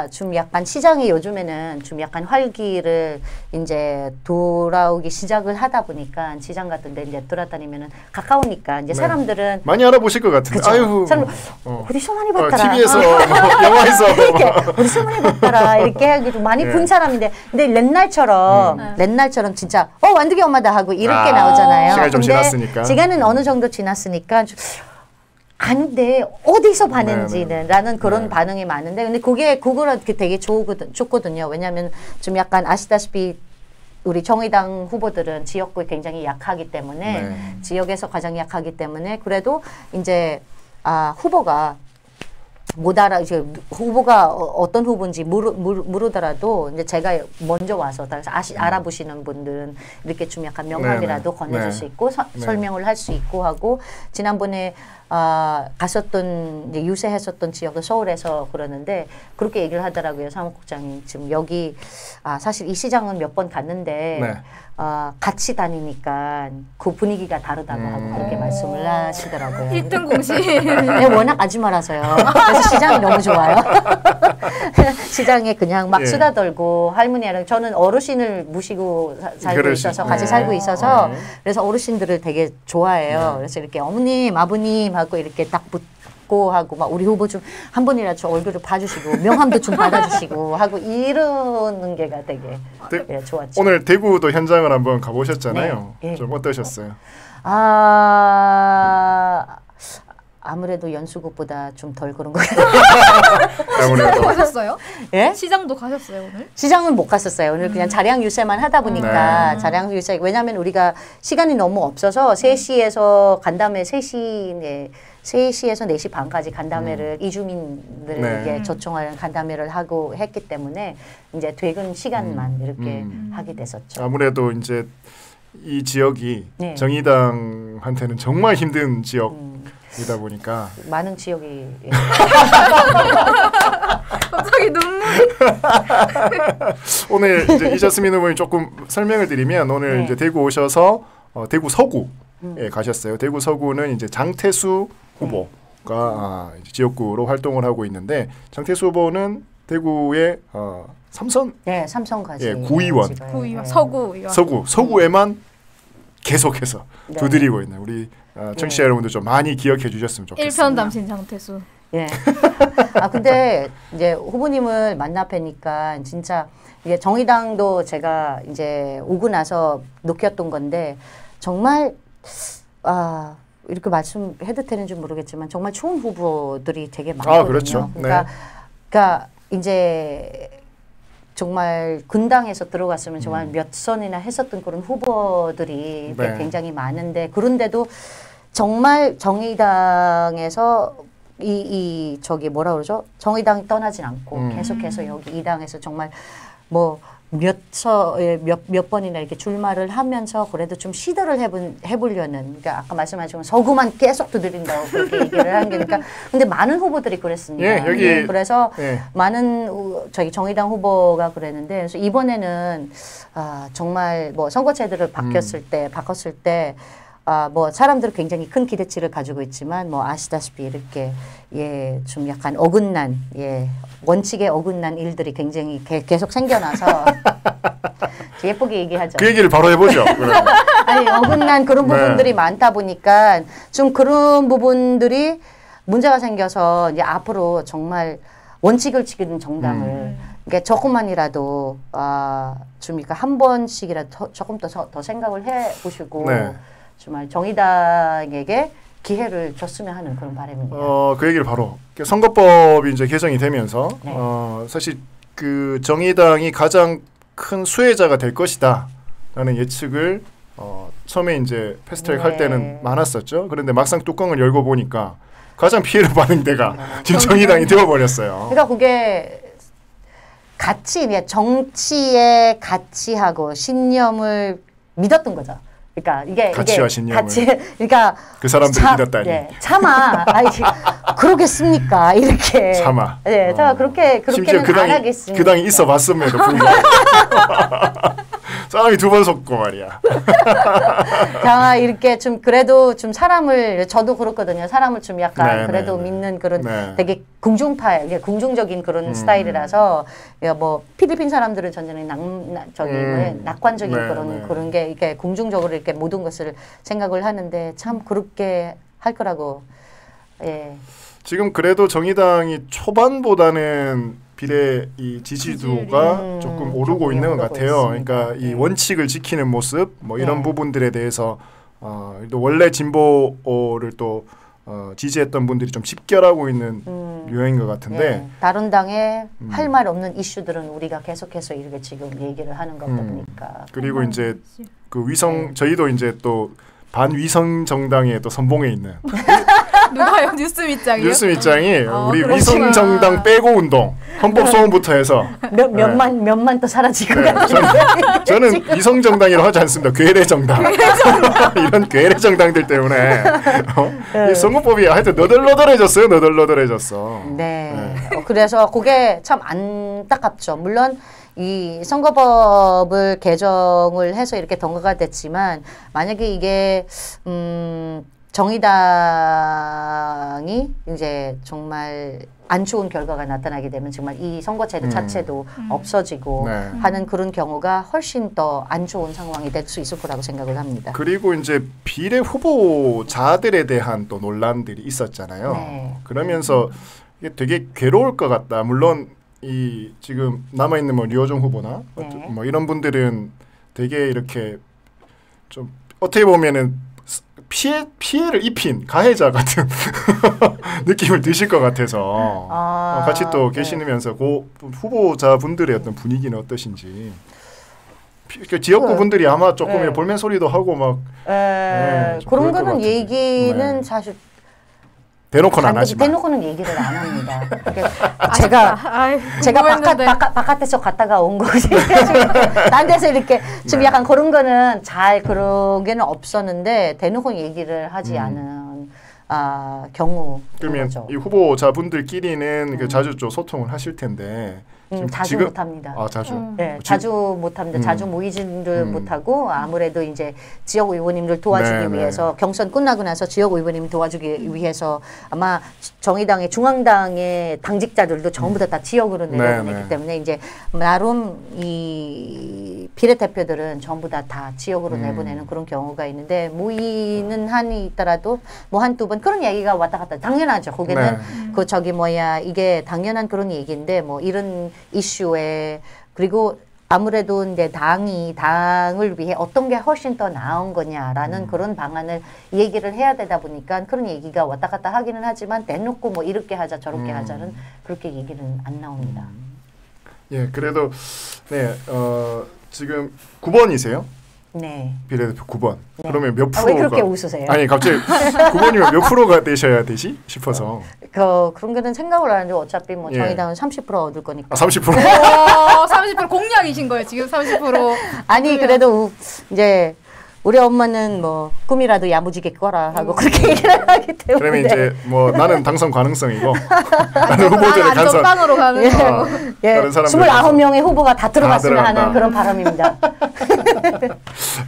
B: 좀 약간 시장이 요즘에는 좀 약간 활기를 이제 돌아오기 시작을 하다 보니까 시장 같은데 이제 돌아다니면은 가까우니까 이제 사람들은
A: 많이 알아보실 것 같은데. 아유.
B: 사람 어디서 많이 봤더라.
A: TV에서 뭐 영화에서
B: 어디서 많이 봤더라 이렇게 하기도 많이 본 사람인데 근데 옛날처럼 진짜 완두기 엄마다 하고 이렇게 나오잖아요.
A: 시간이 좀 지났으니까.
B: 시간은 어느 정도 지났으니까 아닌데 어디서 봤는지는 라는 그런 반응이 많은데 근데 그거는 되게 좋거든요. 왜냐하면 좀 약간 아시다시피 우리 정의당 후보들은 지역구에 굉장히 약하기 때문에 지역에서 가장 약하기 때문에 그래도 이제 후보가 이제 후보가 어떤 후보인지 모르더라도 이제 제가 먼저 와서 알아보시는 분들은 이렇게 좀 약간 명함이라도 건네줄 수 있고 설명을 할 수 있고 하고 지난번에 갔었던 이제 유세했었던 지역은 서울에서 그러는데 그렇게 얘기를 하더라고요. 사무국장이 지금 여기 사실 이 시장은 몇 번 갔는데
A: 네.
B: 같이 다니니까 그 분위기가 다르다고 하고 그렇게 말씀을 하시더라고요.
C: 1등 공신.
B: 네, 워낙 아줌마라서요. 그래서 시장이 너무 좋아요. 시장에 그냥 막 수다 떨고 할머니랑 저는 어르신을 모시고 살고 있어서 같이 살고 있어서 그래서 어르신들을 되게 좋아해요. 그래서 이렇게 어머님, 아버님 하고 이렇게 딱 붙고 하고 막 우리 후보 좀 한 번이라도 저 얼굴을 봐주시고 명함도 좀 받아주시고 하고 이러는 게가 되게 좋았죠.
A: 오늘 대구도 현장을 한번 가보셨잖아요. 네. 좀 어떠셨어요?
B: 아무래도 연수국보다 좀 덜 그런 것 같아요.
C: 시장도 가셨어요?
B: 예?
C: 시장도 가셨어요 오늘?
B: 시장은 못 갔었어요. 오늘 그냥 자량 유세만 하다 보니까 자량 유세 왜냐하면 우리가 시간이 너무 없어서 3시에서 간담회 3시에서 4시 반까지 간담회를 이주민들에게 초청하는 간담회를 하고 했기 때문에 이제 퇴근 시간만 이렇게 하게 됐었죠.
A: 아무래도 이제 이 지역이 정의당한테는 정말 힘든 지역. 이다 보니까
B: 많은 지역이
C: 갑자기 눈물.
A: 오늘 이제 이자스민 후보님 조금 설명을 드리면 오늘 이제 대구 오셔서 대구 서구에 가셨어요. 대구 서구는 이제 장태수 후보가 지역구로 활동을 하고 있는데 장태수 후보는 대구의 삼선
B: 삼선까지
A: 구의원 서구에만 계속해서 두드리고 있는 우리 청취자 여러분들 좀 많이 기억해 주셨으면 좋겠습니다.
C: 1편 담신 장태수.
B: 예. 근데 이제 후보님을 만나 뵈니까 진짜 이게 정의당도 제가 이제 오고 나서 느꼈던 건데 정말 이렇게 말씀해도 되는지 모르겠지만 정말 좋은 후보들이 되게 많거든요.
A: 그렇죠.
B: 그러니까 이제 정말 근당에서 들어갔으면 정말 몇 선이나 했었던 그런 후보들이 굉장히 많은데 그런데도 정말 정의당에서 저기 뭐라 그러죠? 정의당이 떠나진 않고 계속해서 여기 이 당에서 정말 뭐 몇 번이나 이렇게 출마를 하면서 그래도 좀 시도를 해보려는 그러니까 아까 말씀하신 서구만 계속 두드린다고 그렇게 얘기를 한 게니까 근데 많은 후보들이 그랬습니다.
A: 여기
B: 그래서 많은 저희 정의당 후보가 그랬는데 그래서 이번에는 정말 뭐 선거제도를 바꿨을 때 뭐 사람들은 굉장히 큰 기대치를 가지고 있지만 뭐 아시다시피 이렇게 좀 약간 어긋난 원칙에 어긋난 일들이 굉장히 계속 생겨나서 예쁘게 얘기하죠.
A: 그 얘기를 바로 해보죠.
B: 아니 어긋난 그런 부분들이 많다 보니까 좀 그런 부분들이 문제가 생겨서 이제 앞으로 정말 원칙을 지키는 정당을 그러니까 조금만이라도 좀 그러니까 한 번씩이라도 조금 더 생각을 해보시고. 정말 정의당에게 기회를 줬으면 하는 그런 바람입니다.
A: 그 얘기를 바로 선거법이 이제 개정이 되면서 사실 그 정의당이 가장 큰 수혜자가 될 것이다라는 예측을 처음에 이제 패스트트랙 할 때는 많았었죠. 그런데 막상 뚜껑을 열고 보니까 가장 피해를 받는 데가 지금 정의당이 되어버렸어요.
B: 그러니까 그게 정치의 가치하고 신념을 믿었던 거죠. 그러니까 이게
A: 가치와 신념을
B: 그러니까
A: 그 사람들이 믿었다니.
B: 차마 그러겠습니까? 이렇게
A: 차마.
B: 제가 그렇게는 안 하겠습니다.
A: 그 당이 있어봤음에도 불구하고 사람이 두 번 속고 말이야.
B: 자 이렇게 좀 그래도 좀 사람을 저도 그렇거든요. 사람을 좀 약간 그래도 믿는 그런 되게 궁중적인 그런 스타일이라서 뭐 필리핀 사람들은 전전에 낙관적인 그런 게 이렇게 궁중적으로 이렇게 모든 것을 생각을 하는데 참 그렇게 할 거라고.
A: 지금 그래도 정의당이 초반보다는 비례 이 지지도가 조금 오르고 있는 것 같아요. 있습니다. 그러니까 이 원칙을 지키는 모습 뭐 이런 부분들에 대해서 또 원래 진보를 또 지지했던 분들이 좀 집결하고 있는 유형인 것 같은데
B: 다른 당에 할 말 없는 이슈들은 우리가 계속해서 이렇게 지금 얘기를 하는 것 보니까
A: 그리고 이제 그 저희도 이제 또 반위성 정당에 또 선봉에 있는
C: 누가요? 뉴스 밑장이요?
A: 뉴스 밑장이 우리 위성 정당 빼고 운동 헌법 소원부터 해서
B: 몇만 또 사라지고
A: 저는 위성 정당이라고 하지 않습니다. 괴뢰 정당. 이런 괴뢰 정당들 때문에 이 선거법이 하여튼 너덜너덜해졌어요. 너덜너덜해졌어.
B: 네. 그래서 그게 참 안타깝죠. 물론 이 선거법을 개정을 해서 이렇게 통과가 됐지만 만약에 이게 정의당이 이제 정말 안 좋은 결과가 나타나게 되면 정말 이 선거제도 자체도 없어지고 하는 그런 경우가 훨씬 더 안 좋은 상황이 될 수 있을 거라고 생각을 합니다.
A: 그리고 이제 비례 후보자들에 대한 또 논란들이 있었잖아요.
B: 네.
A: 그러면서 이게 되게 괴로울 것 같다. 물론 이 지금 남아 있는 뭐 류호정 후보나 뭐 이런 분들은 되게 이렇게 좀 어떻게 보면은 피해를 입힌 가해자 같은 느낌을 드실 것 같아서 같이 또 계시면서 그 후보자분들의 어떤 분위기는 어떠신지. 지역구 분들이 아마 조금 볼멘 소리도 하고 막
B: 그런 거는 얘기는 사실
A: 대놓고는 안 하지만
B: 대놓고는 얘기를 안 합니다. 제가 바깥에서 갔다가 온 거지. 딴 데서 이렇게 좀 약간 그런 거는 잘 그런 게는 없었는데 대놓고 얘기를 하지 않은 경우.
A: 그러면 거죠. 이 후보자분들끼리는 그 자주 좀 소통을 하실 텐데.
B: 자주 못합니다.
A: 자주?
B: 네, 자주 못합니다. 자주 모이지를 못하고 아무래도 이제 지역 의원님들 도와주기 위해서 경선 끝나고 나서 지역 의원님 도와주기 위해서 아마 정의당의 중앙당의 당직자들도 전부 다 지역으로 내려오기 때문에 이제 나름 이 비례대표들은 전부 다 지역으로 내보내는 그런 경우가 있는데 모이는 한이 있더라도 뭐 한두 번 그런 얘기가 왔다 갔다 당연하죠. 거기는 그 이게 당연한 그런 얘기인데 뭐 이런 이슈에 그리고 아무래도 이제 당을 위해 어떤 게 훨씬 더 나은 거냐라는 그런 방안을 얘기를 해야 되다 보니까 그런 얘기가 왔다 갔다 하기는 하지만 대놓고 뭐 이렇게 하자 저렇게 하자는 그렇게 얘기는 안 나옵니다.
A: 예, 그래도 지금 9번이세요?
B: 네.
A: 비례대표 9번. 네. 그러면 몇 프로가?
B: 왜 그렇게 웃으세요?
A: 아니 갑자기 9번이면 몇 프로가 되셔야 되지 싶어서.
B: 그런 거는 생각을 안 하는데 어차피 뭐 정의당은 30% 얻을 거니까.
A: 30%?
C: 30% 공약이신 거예요 지금 30%.
B: 아니 그래도 이제 우리 엄마는 뭐 꿈이라도 야무지게 꿔라 하고 그렇게 얘기를 하기 때문에.
A: 그러면 이제 뭐 나는 당선 가능성이고 나는 후보들의 당선.
C: 안전빵으로 가는 거.
B: 다른 사람들 29명의 후보가 다 들어갔으면 하는 그런 바람입니다.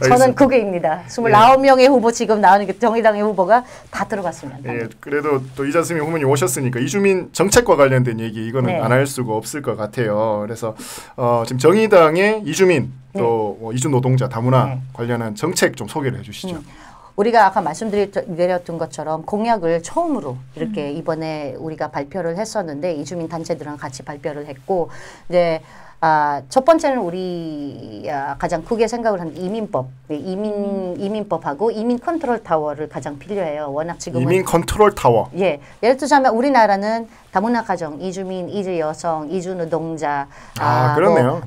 B: 저는 그게입니다. 29명의 후보 지금 나오는 게 정의당의 후보가 다 들어갔으면.
A: 예, 그래도 또 이자스민 후보님 오셨으니까 이주민 정책과 관련된 얘기 이거는 안 할 수가 없을 것 같아요. 그래서 지금 정의당의 이주민 또 이주 노동자 다문화 관련한 정책 좀 소개를 해주시죠.
B: 우리가 아까 말씀드렸던 것처럼 공약을 처음으로 이렇게 이번에 우리가 발표를 했었는데 이주민 단체들랑 같이 발표를 했고 이제 첫 번째는 우리 가장 크게 생각을 한 이민법, 이민법하고 이민 컨트롤 타워를 가장 필요해요. 워낙 지금은
A: 이민 컨트롤 타워.
B: 예, 예를 들자면 우리나라는 다문화 가정, 이주민, 이주 여성, 이주 노동자,
A: 그렇네요.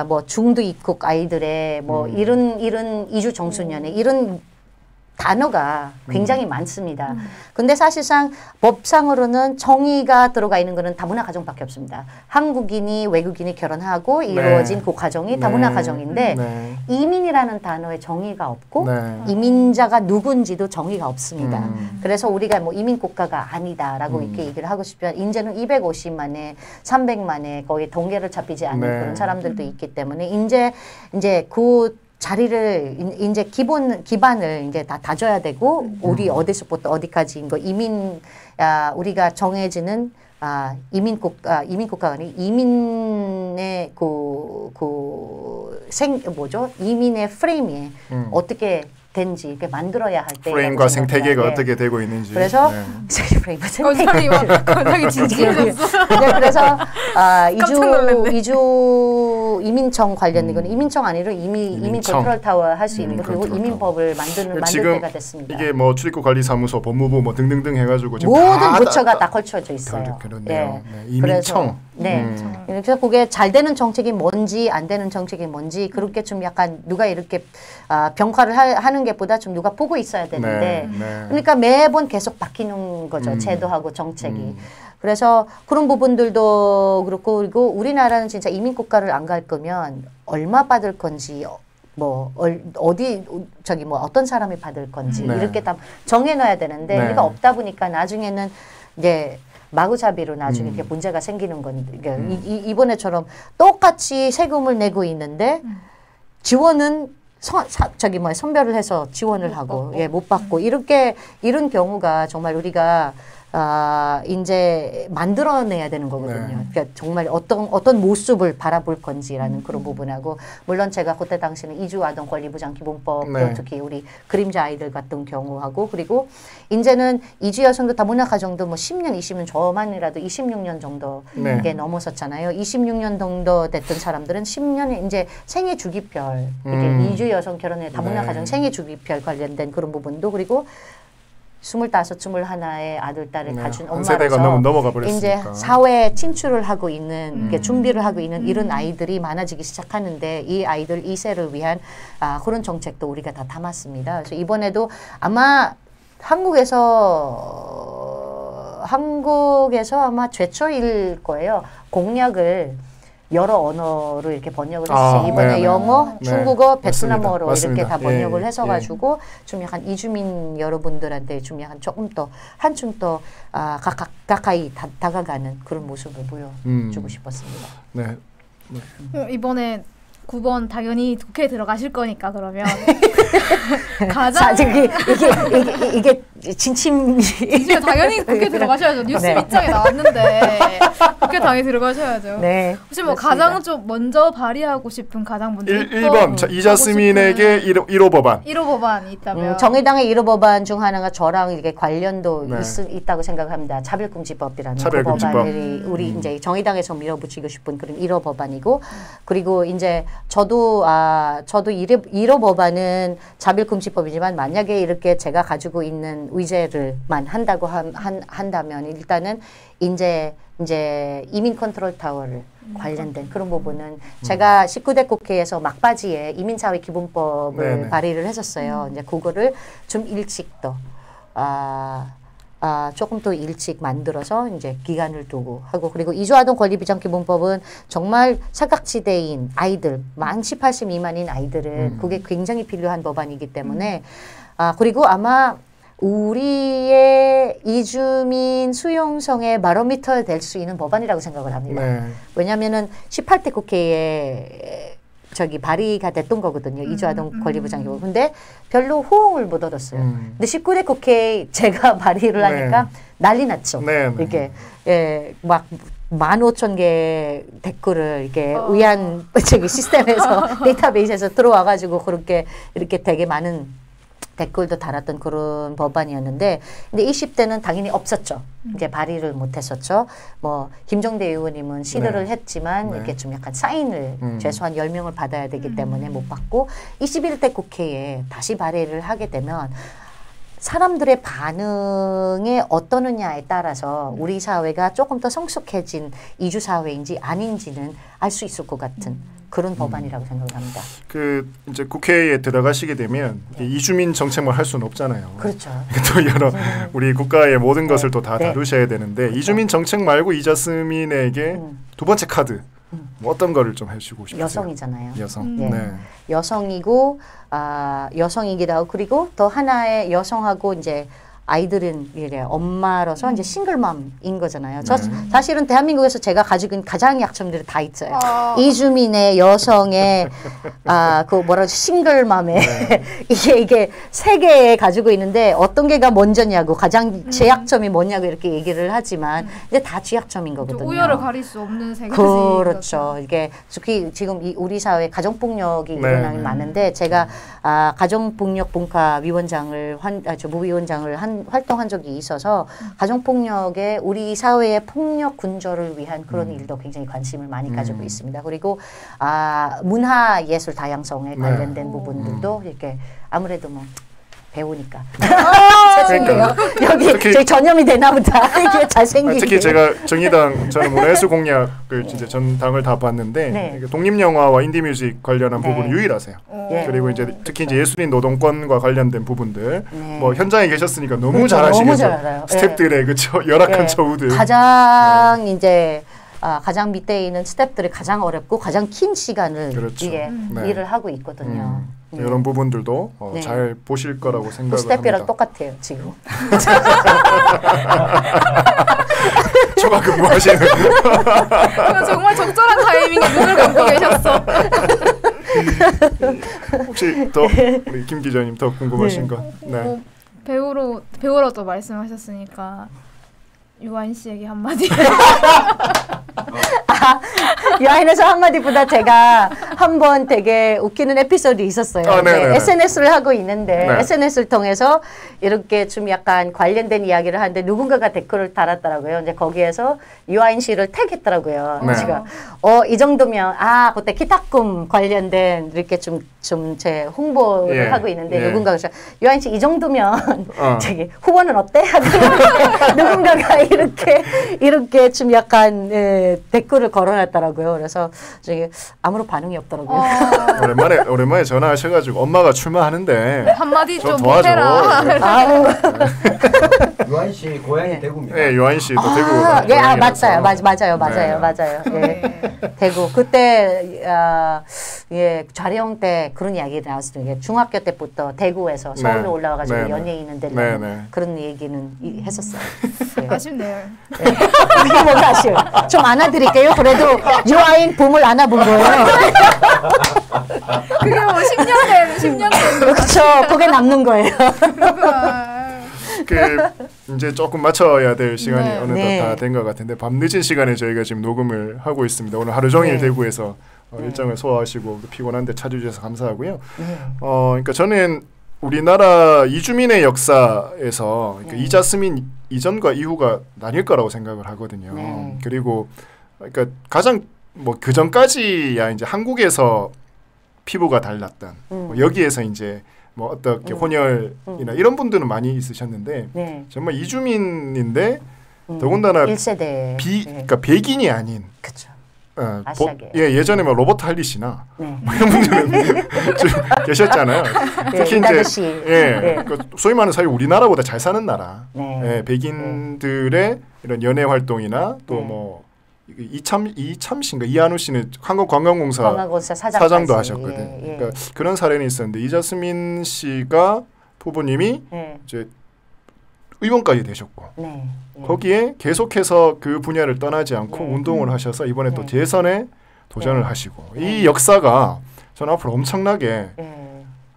B: 뭐 중도 입국 아이들의 뭐 이런 이주 청소년의 이런 단어가 굉장히 많습니다. 근데 사실상 법상으로는 정의가 들어가 있는 것은 다문화 가정밖에 없습니다. 한국인이 외국인이 결혼하고 이루어진 그 가정이 다문화 가정인데 이민이라는 단어에 정의가 없고 이민자가 누군지도 정의가 없습니다. 그래서 우리가 뭐 이민 국가가 아니다라고 이렇게 얘기를 하고 싶지만 이제는 250만에 300만에 거의 동계를 잡히지 않는 그런 사람들도 있기 때문에 이제 그 자리를 이제 기반을 이제 다 다져야 되고 우리 어디서부터 어디까지인 거 우리가 정해지는 이민국가가 아니 이민의 이민의 프레임이 어떻게 된지 이렇게 만들어야 할 때
A: 프레임과 생태계가 어떻게 되고 있는지
B: 그래서 프레임과 생태계
C: 건장이 진지해졌어.
B: 그래서 이민청 관련 이거는 이민청 아니라 이민 컨트롤 타워 할 수 있는 거 그리고 이민법을 만들 때가 됐습니다.
A: 이게 뭐 출입국 관리사무소, 법무부 뭐 등등등 해가지고 지금
B: 모든 부처가 다 걸쳐져 있어요.
A: 그렇네요. 이민청.
B: 네. 그래서 그게 잘 되는 정책이 뭔지 안 되는 정책이 뭔지 그렇게 좀 약간 누가 이렇게 평가를 하는 게보다 좀 누가 보고 있어야 되는데 그러니까 매번 계속 바뀌는 거죠. 제도하고 정책이. 그래서 그런 부분들도 그렇고 그리고 우리나라는 진짜 이민 국가를 안 갈 거면 얼마 받을 건지 뭐 어디 저기 뭐 어떤 사람이 받을 건지 이렇게 다 정해놔야 되는데 우리가 없다 보니까 나중에는 이제 마구잡이로 나중에 이렇게 문제가 생기는 건데 이번에처럼 똑같이 세금을 내고 있는데 지원은 저기 뭐 선별을 해서 지원을 하고 못 받고 이런 경우가 정말 우리가 이제 만들어내야 되는 거거든요. 그러니까 정말 어떤 모습을 바라볼 건지라는 그런 부분하고, 물론 제가 그때 당시는 이주아동 권리보장 기본법, 특히 우리 그림자 아이들 같은 경우하고, 그리고 이제는 이주 여성도 다문화 가정도 뭐 10년, 20년, 저만이라도 26년 정도 이게 넘었었잖아요. 26년 정도 됐던 사람들은 10년에 이제 생애 주기별, 이게 이주 여성 결혼에 다문화 가정 생애 주기별 관련된 그런 부분도, 그리고 25, 21의 아들, 딸을 가진 엄마로서 이제 사회에 진출을 하고 있는, 준비를 하고 있는 이런 아이들이 많아지기 시작하는데, 이 아이들 2세를 위한 그런 정책도 우리가 다 담았습니다. 그래서 이번에도 아마 한국에서 아마 최초일 거예요. 공약을 여러 언어로 이렇게 번역을 했어요. 이번에 영어, 중국어, 베트남어로 이렇게 다 번역을 해서 가지고 좀 약간 이주민 여러분들한테 좀 약간 조금 더 한층 더 가까이 다가가는 그런 모습을 보여주고 싶었습니다.
A: 네.
C: 이번에 9번 당연히 국회에 들어가실 거니까 그러면 가장
B: 이게 진심
C: 당연히 국회 들어가셔야죠. 뉴스 밑장에 나왔는데 국회 당연히 들어가셔야죠.
B: 네.
C: 혹시 뭐 가장 좀 먼저 발의하고 싶은 가장 먼저
A: 1번 이자스민에게 1호 법안.
C: 1호 법안이 있다면
B: 정의당의 1호 법안 중 하나가 저랑 이게 관련도 있다고 생각합니다. 차별금지법이라는 그 법안이 우리 이제 정의당에서 밀어붙이고 싶은 그런 1호 법안이고, 그리고 이제 저도 1호 법안은 차별금지법이지만 만약에 이렇게 제가 가지고 있는 의제를만 한다고 한다면 일단은 이제 이민 컨트롤 타워를 관련된 그런 부분은 제가 19대 국회에서 막바지에 이민사회 기본법을 발의를 했었어요. 이제 그거를 좀 일찍 더 조금 더 일찍 만들어서 이제 기간을 두고 하고, 그리고 이주아동 권리보장 기본법은 정말 사각지대인 아이들, 만 18세 미만인 아이들은 그게 굉장히 필요한 법안이기 때문에 그리고 아마 우리의 이주민 수용성의 바로미터 될 수 있는 법안이라고 생각을 합니다. 왜냐하면은 18대 국회에 발의가 됐던 거거든요. 이주아동 권리보장 기본. 근데 별로 호응을 못 얻었어요. 근데 19대 국회에 제가 발의를 하니까 난리 났죠. 이렇게 막 15,000개 댓글을 이렇게 의안 시스템에서 데이터베이스에서 들어와가지고 그렇게 이렇게 되게 많은 댓글도 달았던 그런 법안이었는데, 근데 20대는 당연히 없었죠. 이제 발의를 못했었죠. 뭐 김종대 의원님은 시도를 했지만 이렇게 좀 약간 사인을 최소한 10명을 받아야 되기 때문에 못 받고, 21대 국회에 다시 발의를 하게 되면 사람들의 반응이 어떠느냐에 따라서 우리 사회가 조금 더 성숙해진 이주 사회인지 아닌지는 알 수 있을 것 같은 그런 법안이라고 생각합니다.
A: 이제 국회에 들어가시게 되면 이주민 정책만 할 수는 없잖아요.
B: 그렇죠.
A: 또 여러 우리 국가의 모든 것을 또 다 다루셔야 되는데, 이주민 정책 말고 이자스민에게 두 번째 카드 뭐 어떤 거를 좀 해주고 싶으세요?
B: 여성이잖아요.
A: 여성.
B: 여성이고 여성이기도 하고, 그리고 또 하나의 여성하고 이제 아이들은 이래 엄마로서 이제 싱글맘인 거잖아요. 저 사실은 대한민국에서 제가 가지고 있는 가장 약점들이 다 있어요. 이주민의 여성의 싱글맘의 이게 세 개 가지고 있는데 어떤 개가 먼저냐고, 가장 제 약점이 뭐냐고 이렇게 얘기를 하지만 이제 다 쥐약점인 거거든요.
C: 우열을 가릴 수 없는 세 가지.
B: 그렇죠. 이게 특히 지금 우리 사회 가정폭력이 일어나는 많은데, 제가 가정폭력 분과위원장을 부위원장을 활동한 적이 있어서 가정폭력에 우리 사회의 폭력 근절을 위한 그런 일도 굉장히 관심을 많이 가지고 있습니다. 그리고 문화예술 다양성에 관련된 부분들도 이렇게 아무래도 뭐 배우니까. 죄송해요. 여기 제 전염이 되나 보다. 이게 잘생긴
A: 특히 제가 정의당 저는 문화예술 공약을 진짜 전 당을 다 봤는데 독립영화와 인디뮤직 관련한 부분은 유일하세요. 그리고 이제 특히 이제 예술인 노동권과 관련된 부분들 뭐 현장에 계셨으니까 너무 잘하시겠죠. 스태프들의 그 열악한 처우들.
B: 가장 이제 가장 밑에 있는 스태프들이 가장 어렵고 가장 긴 시간을 그렇죠. 이게 일을 하고 있거든요.
A: 이런 부분들도 잘 보실 거라고 생각을
B: 스태프랑
A: 합니다.
B: 똑같아요 지금.
A: 초과 근무하시는.
C: 정말 적절한 타이밍에 눈을 감고 계셨어.
A: 혹시 더 우리 김 기자님 더 궁금하신 거? 네.
C: 배우로도 말씀하셨으니까 유아인 씨에게 한마디.
B: 유아인에서 한마디보다 제가 한번 되게 웃기는 에피소드 있었어요. SNS를 하고 있는데 SNS를 통해서 이렇게 좀 약간 관련된 이야기를 하는데 누군가가 댓글을 달았더라고요. 이제 거기에서 유아인 씨를 태그했더라고요. 제가 이 정도면 그때 기타꿈 관련된 이렇게 좀 제 홍보를 하고 있는데 누군가가 유아인 씨 이 정도면 저기 후보는 어때? 누군가가 이렇게 좀 약간 댓글을 걸어놨더라고요. 그래서 저기 아무런 반응이 없더라고요.
A: 오랜만에 전화하셔가지고 엄마가 출마하는데
C: 한마디 좀 해라.
D: 유아인 씨 고향이 대구입니다.
A: 네, 유아인 씨도 대구.
B: 맞아요. 대구 그때 촬영 때 그런 이야기 나왔어요. 중학교 때부터 대구에서 서울로 올라와가지고 연예인은 되려는 그런 얘기는 했었어요.
C: 아쉽네요.
B: 이게 뭔가 아쉬워요. 좀 안아드릴게요. 그래도 유아인 봄을 안아본 거예요.
C: 그게 뭐 10년 된
B: 그렇죠. 그게 남는 거예요.
A: 이제 조금 맞춰야 될 시간이 어느덧 다 된 것 같은데 밤늦은 시간에 저희가 지금 녹음을 하고 있습니다. 오늘 하루 종일 대구에서 일정을 소화하시고 피곤한데 찾아주셔서 감사하고요. 그러니까 저는 우리나라 이주민의 역사에서 이자스민 이전과 이후가 나뉠 거라고 생각을 하거든요. 그리고 그러니까 가장 뭐 그 전까지야 이제 한국에서 피부가 달랐던 여기에서 이제 뭐 어떻게 혼혈이나 이런 분들은 많이 있으셨는데 정말 이주민인데 더군다나
B: 1세대
A: 그러니까 백인이 아닌
B: 그렇죠.
A: 예전에 뭐 로버트 할리시나 이런 분들은 계셨잖아요. 특히 이제 소위 말하는 사실 우리나라보다 잘 사는 나라 백인들의 이런 연예 활동이나 또 뭐 이참씨인가 이한우 씨는 한국관광공사 사장도 하셨거든. 그러니까 그런 사례는 있었는데 이자스민 씨가 부부님이 이제 의원까지 되셨고 거기에 계속해서 그 분야를 떠나지 않고 운동을 하셔서 이번에 또 재선에 도전을 하시고 이 역사가 저는 앞으로 엄청나게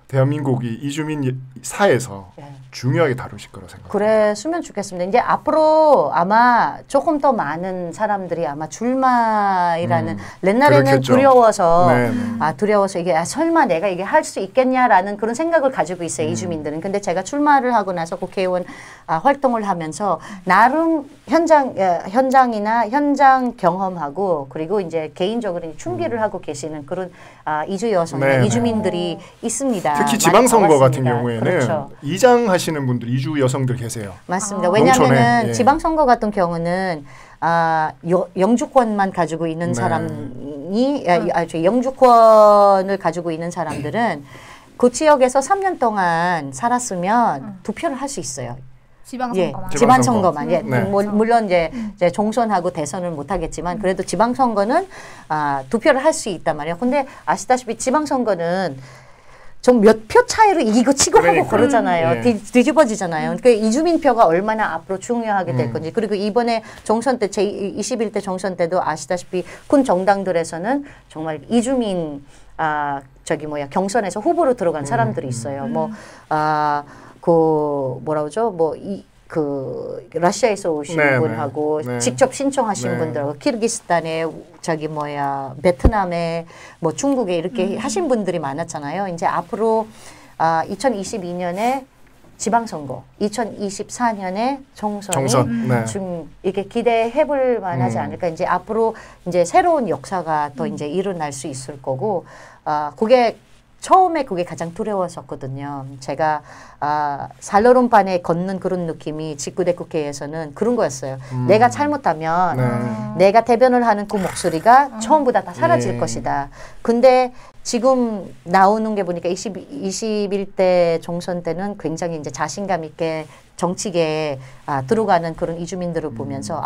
A: 대한민국이 이주민 사에서 중요하게 다루실 거라고 생각합니다.
B: 그랬으면 좋겠습니다. 이제 앞으로 아마 조금 더 많은 사람들이 아마 출마이라는 옛날에는
A: 그렇겠죠.
B: 두려워서 이게 설마 내가 이게 할 수 있겠냐라는 그런 생각을 가지고 있어요. 이주민들은. 근데 제가 출마를 하고 나서 국회의원 활동을 하면서 나름 현장이나 현장 경험하고 그리고 이제 개인적으로 준비를 하고 계시는 그런 이주 여성이나 이주민들이 있습니다.
A: 특히 지방선거 같은 경우에는 이장 하시는 분들 이주 여성들 계세요.
B: 맞습니다. 왜냐하면 지방선거 같은 경우는 영주권만 가지고 있는 사람이 영주권을 가지고 있는 사람들은 그 지역에서 3년 동안 살았으면 투표를 할 수 있어요. 지방선거만. 물론 이제 총선하고 대선을 못 하겠지만 그래도 지방선거는 투표를 할 수 있단 말이에요. 근데 아시다시피 지방선거는 좀 몇 표 차이로 이기고 치고 하고 그러잖아요. 뒤집어지잖아요. 그러니까 이주민표가 얼마나 앞으로 중요하게 될 건지. 그리고 이번에 종선 때 제21대 종선 때도 아시다시피 군 정당들에서는 정말 이주민 경선에서 후보로 들어간 사람들이 있어요. 러시아에서 오신 분하고 직접 신청하신 분들하고 키르기스탄에 베트남에 중국에 이렇게 하신 분들이 많았잖아요. 이제 앞으로 2022년에 지방선거, 2024년에 총선이 좀 이렇게 기대해볼 만하지 않을까. 이제 앞으로 이제 새로운 역사가 더 이제 일어날 수 있을 거고, 그게 처음에 그게 가장 두려웠었거든요. 제가 살로론판에 걷는 그런 느낌이 19대 국회에서는 그런 거였어요. 내가 잘못하면 내가 대변을 하는 그 목소리가 처음보다 다 사라질 것이다. 근데 지금 나오는 게 보니까 21대 총선 때는 굉장히 이제 자신감 있게 정치계에 들어가는 그런 이주민들을 보면서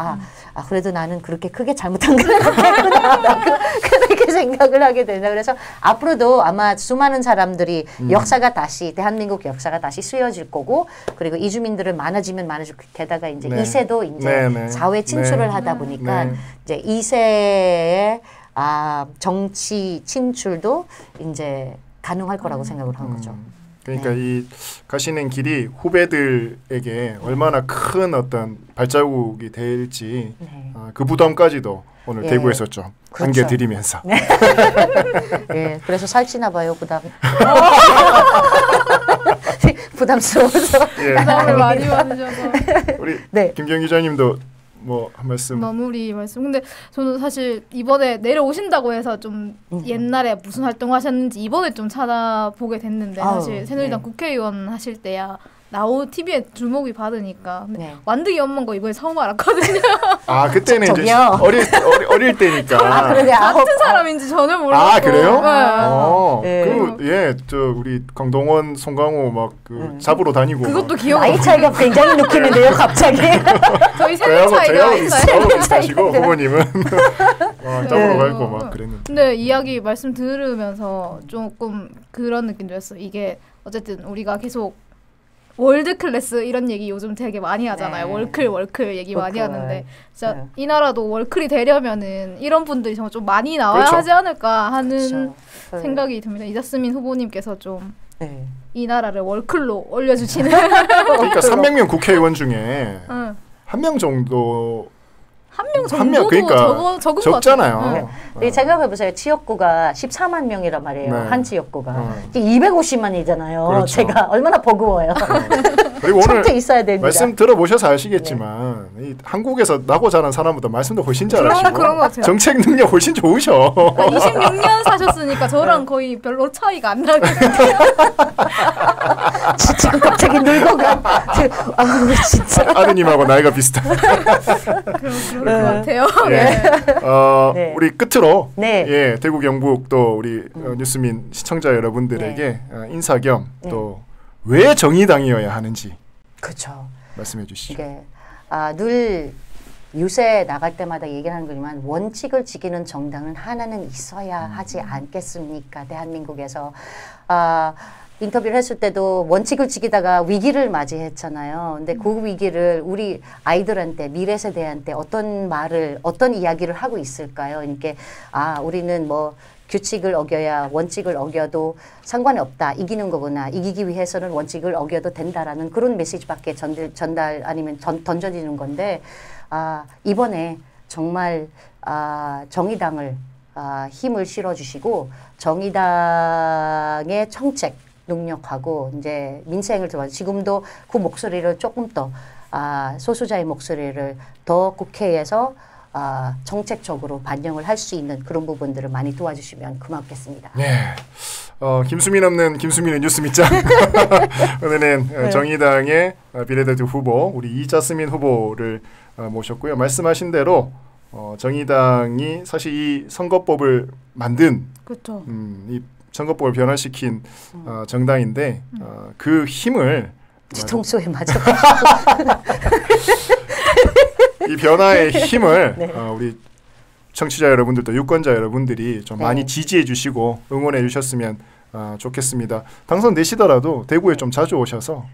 B: 그래도 나는 그렇게 크게 잘못한 건 없겠구나 그렇게 생각을 하게 된다. 그래서 앞으로도 아마 수많은 사람들이 역사가 다시 대한민국 역사가 다시 쓰여질 거고 그리고 이주민들을 많아지면 많아지고 게다가 이제 2세도 이제 사회 진출을 하다 보니까 이제 2세의 정치 진출도 이제 가능할 거라고 생각을 한 거죠.
A: 그러니까 이 가시는 길이 후배들에게 얼마나 큰 어떤 발자국이 될지 그 부담까지도 오늘 대구에서 좀
B: 그렇죠.
A: 안겨드리면서
B: 예, 그래서 살찌나 봐요 부담. 부담스러워서
C: 부담을 많이 받으셔서
A: 우리 김경 기자님도 뭐 한 말씀
C: 마무리 말씀. 근데 저는 사실 이번에 내려오신다고 해서 좀 옛날에 무슨 활동하셨는지 이번에 좀 찾아보게 됐는데 사실 새누리당 국회의원 하실 때야 TV에 주목이 받으니까 완득이 엄마인 거 이번에 처음 알았거든요.
A: 그때는 이제 어릴 때니까.
B: 그러게
C: 같은 사람인지 전혀 몰랐고.
A: 그래요? 저 우리 강동원, 송강호 막 잡으러 다니고.
C: 그것도 기억.
B: 나이 차이가 굉장히 느끼는데요, 갑자기.
C: 저희 세대 차이가
A: 있으시고 후보님은 잡으러 가고 막 그랬는데.
C: 근데 이야기 말씀 들으면서 조금 그런 느낌도 였어요. 이게 어쨌든 우리가 계속 월드 클래스 이런 얘기 요즘 되게 많이 하잖아요. 월클 얘기 많이 하는데 진짜 이 나라도 월클이 되려면은 이런 분들이 정말 좀 많이 나와야 하지 않을까 하는 생각이 듭니다. 이자스민 후보님께서 좀 이 나라를 월클로 올려주시는
A: 그러니까 300명 국회의원 중에 한 명 정도
C: 한 명 정도도 그러니까
A: 적잖아요.
B: 생각해보세요. 지역구가 14만 명이란 말이에요. 한 지역구가. 250만이잖아요. 그렇죠. 제가 얼마나 버거워요.
A: 그리고 오늘
B: 있어야 됩니다.
A: 말씀 들어보셔서 아시겠지만 이 한국에서 나고 자란 사람보다 말씀도 훨씬 잘하시고
C: 그런 것 같아요.
A: 정책 능력 훨씬 좋으셔.
C: 26년 사셨으니까 저랑 거의 별로 차이가 안 나게
B: 진짜 갑자기 늙어간 진짜
A: 아드님하고 나이가 비슷한
C: 그럴 것 같아요.
A: 우리 끝으로 대구 경북 또 우리 뉴스민 시청자 여러분들에게 인사 겸 또 왜 정의당이어야 하는지
B: 그렇죠.
A: 말씀해 주시죠.
B: 늘 유세 나갈 때마다 얘기하는 거지만 원칙을 지키는 정당은 하나는 있어야 하지 않겠습니까? 대한민국에서 인터뷰를 했을 때도 원칙을 지키다가 위기를 맞이했잖아요. 근데 그 위기를 우리 아이들한테 미래 세대한테 어떤 말을 어떤 이야기를 하고 있을까요? 그러니까 우리는 뭐 규칙을 어겨야 원칙을 어겨도 상관이 없다. 이기는 거구나. 이기기 위해서는 원칙을 어겨도 된다라는 그런 메시지밖에 전달 아니면 던져지는 건데 이번에 정말 정의당을 힘을 실어주시고 정의당의 정책 능력하고 이제 민생을 도와 지금도 그 목소리를 조금 더 소수자의 목소리를 더 국회에서 정책적으로 반영을 할 수 있는 그런 부분들을 많이 도와주시면 고맙겠습니다.
A: 김수민 없는 김수민의 뉴스 밑장 오늘은 정의당의 비례대표 후보 우리 이자스민 후보를 모셨고요. 말씀하신 대로 정의당이 사실 이 선거법을 만든 이 선거법을 변화시킨 정당인데 그 힘을
B: 뒤통수에 맞아
A: 이 변화의 힘을 우리 청취자 여러분들도 유권자 여러분들이 좀 많이 지지해 주시고 응원해 주셨으면 좋겠습니다. 당선되시더라도 대구에 좀 자주 오셔서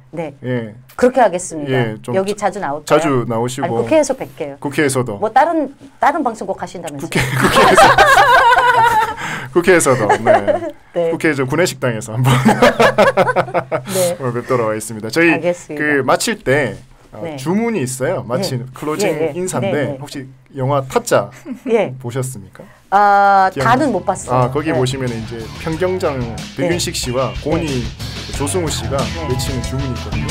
B: 그렇게 하겠습니다. 여기 자주 나올까요?
A: 자주 나오시고
B: 아니, 국회에서 뵐게요.
A: 국회에서도
B: 뭐 다른 방송국 하신다면서요?
A: 국회에서도 국회 저 구내식당에서 한번 뵙도록 하겠습니다. 저희 알겠습니다. 마칠 때 주문이 있어요. 마치 클로징 인사인데 혹시 영화 타짜 보셨습니까?
B: 다는 못 봤어요.
A: 거기 보시면 이제 평경장 백윤식 씨와 고은이 조승우 씨가 외치는 주문이 있거든요.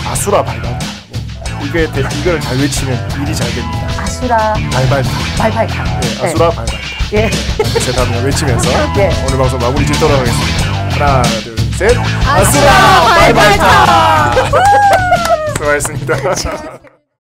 A: 아수라 발발타. 이걸 잘 외치면 일이 잘 됩니다.
B: 아수라 발발타.
A: 아수라 발발타. 세 단어 외치면서 오늘 방송 마무리 짓도록 하겠습니다. 하나, 둘, 셋.
C: 아수라 발발타.
A: 수고하셨습니다.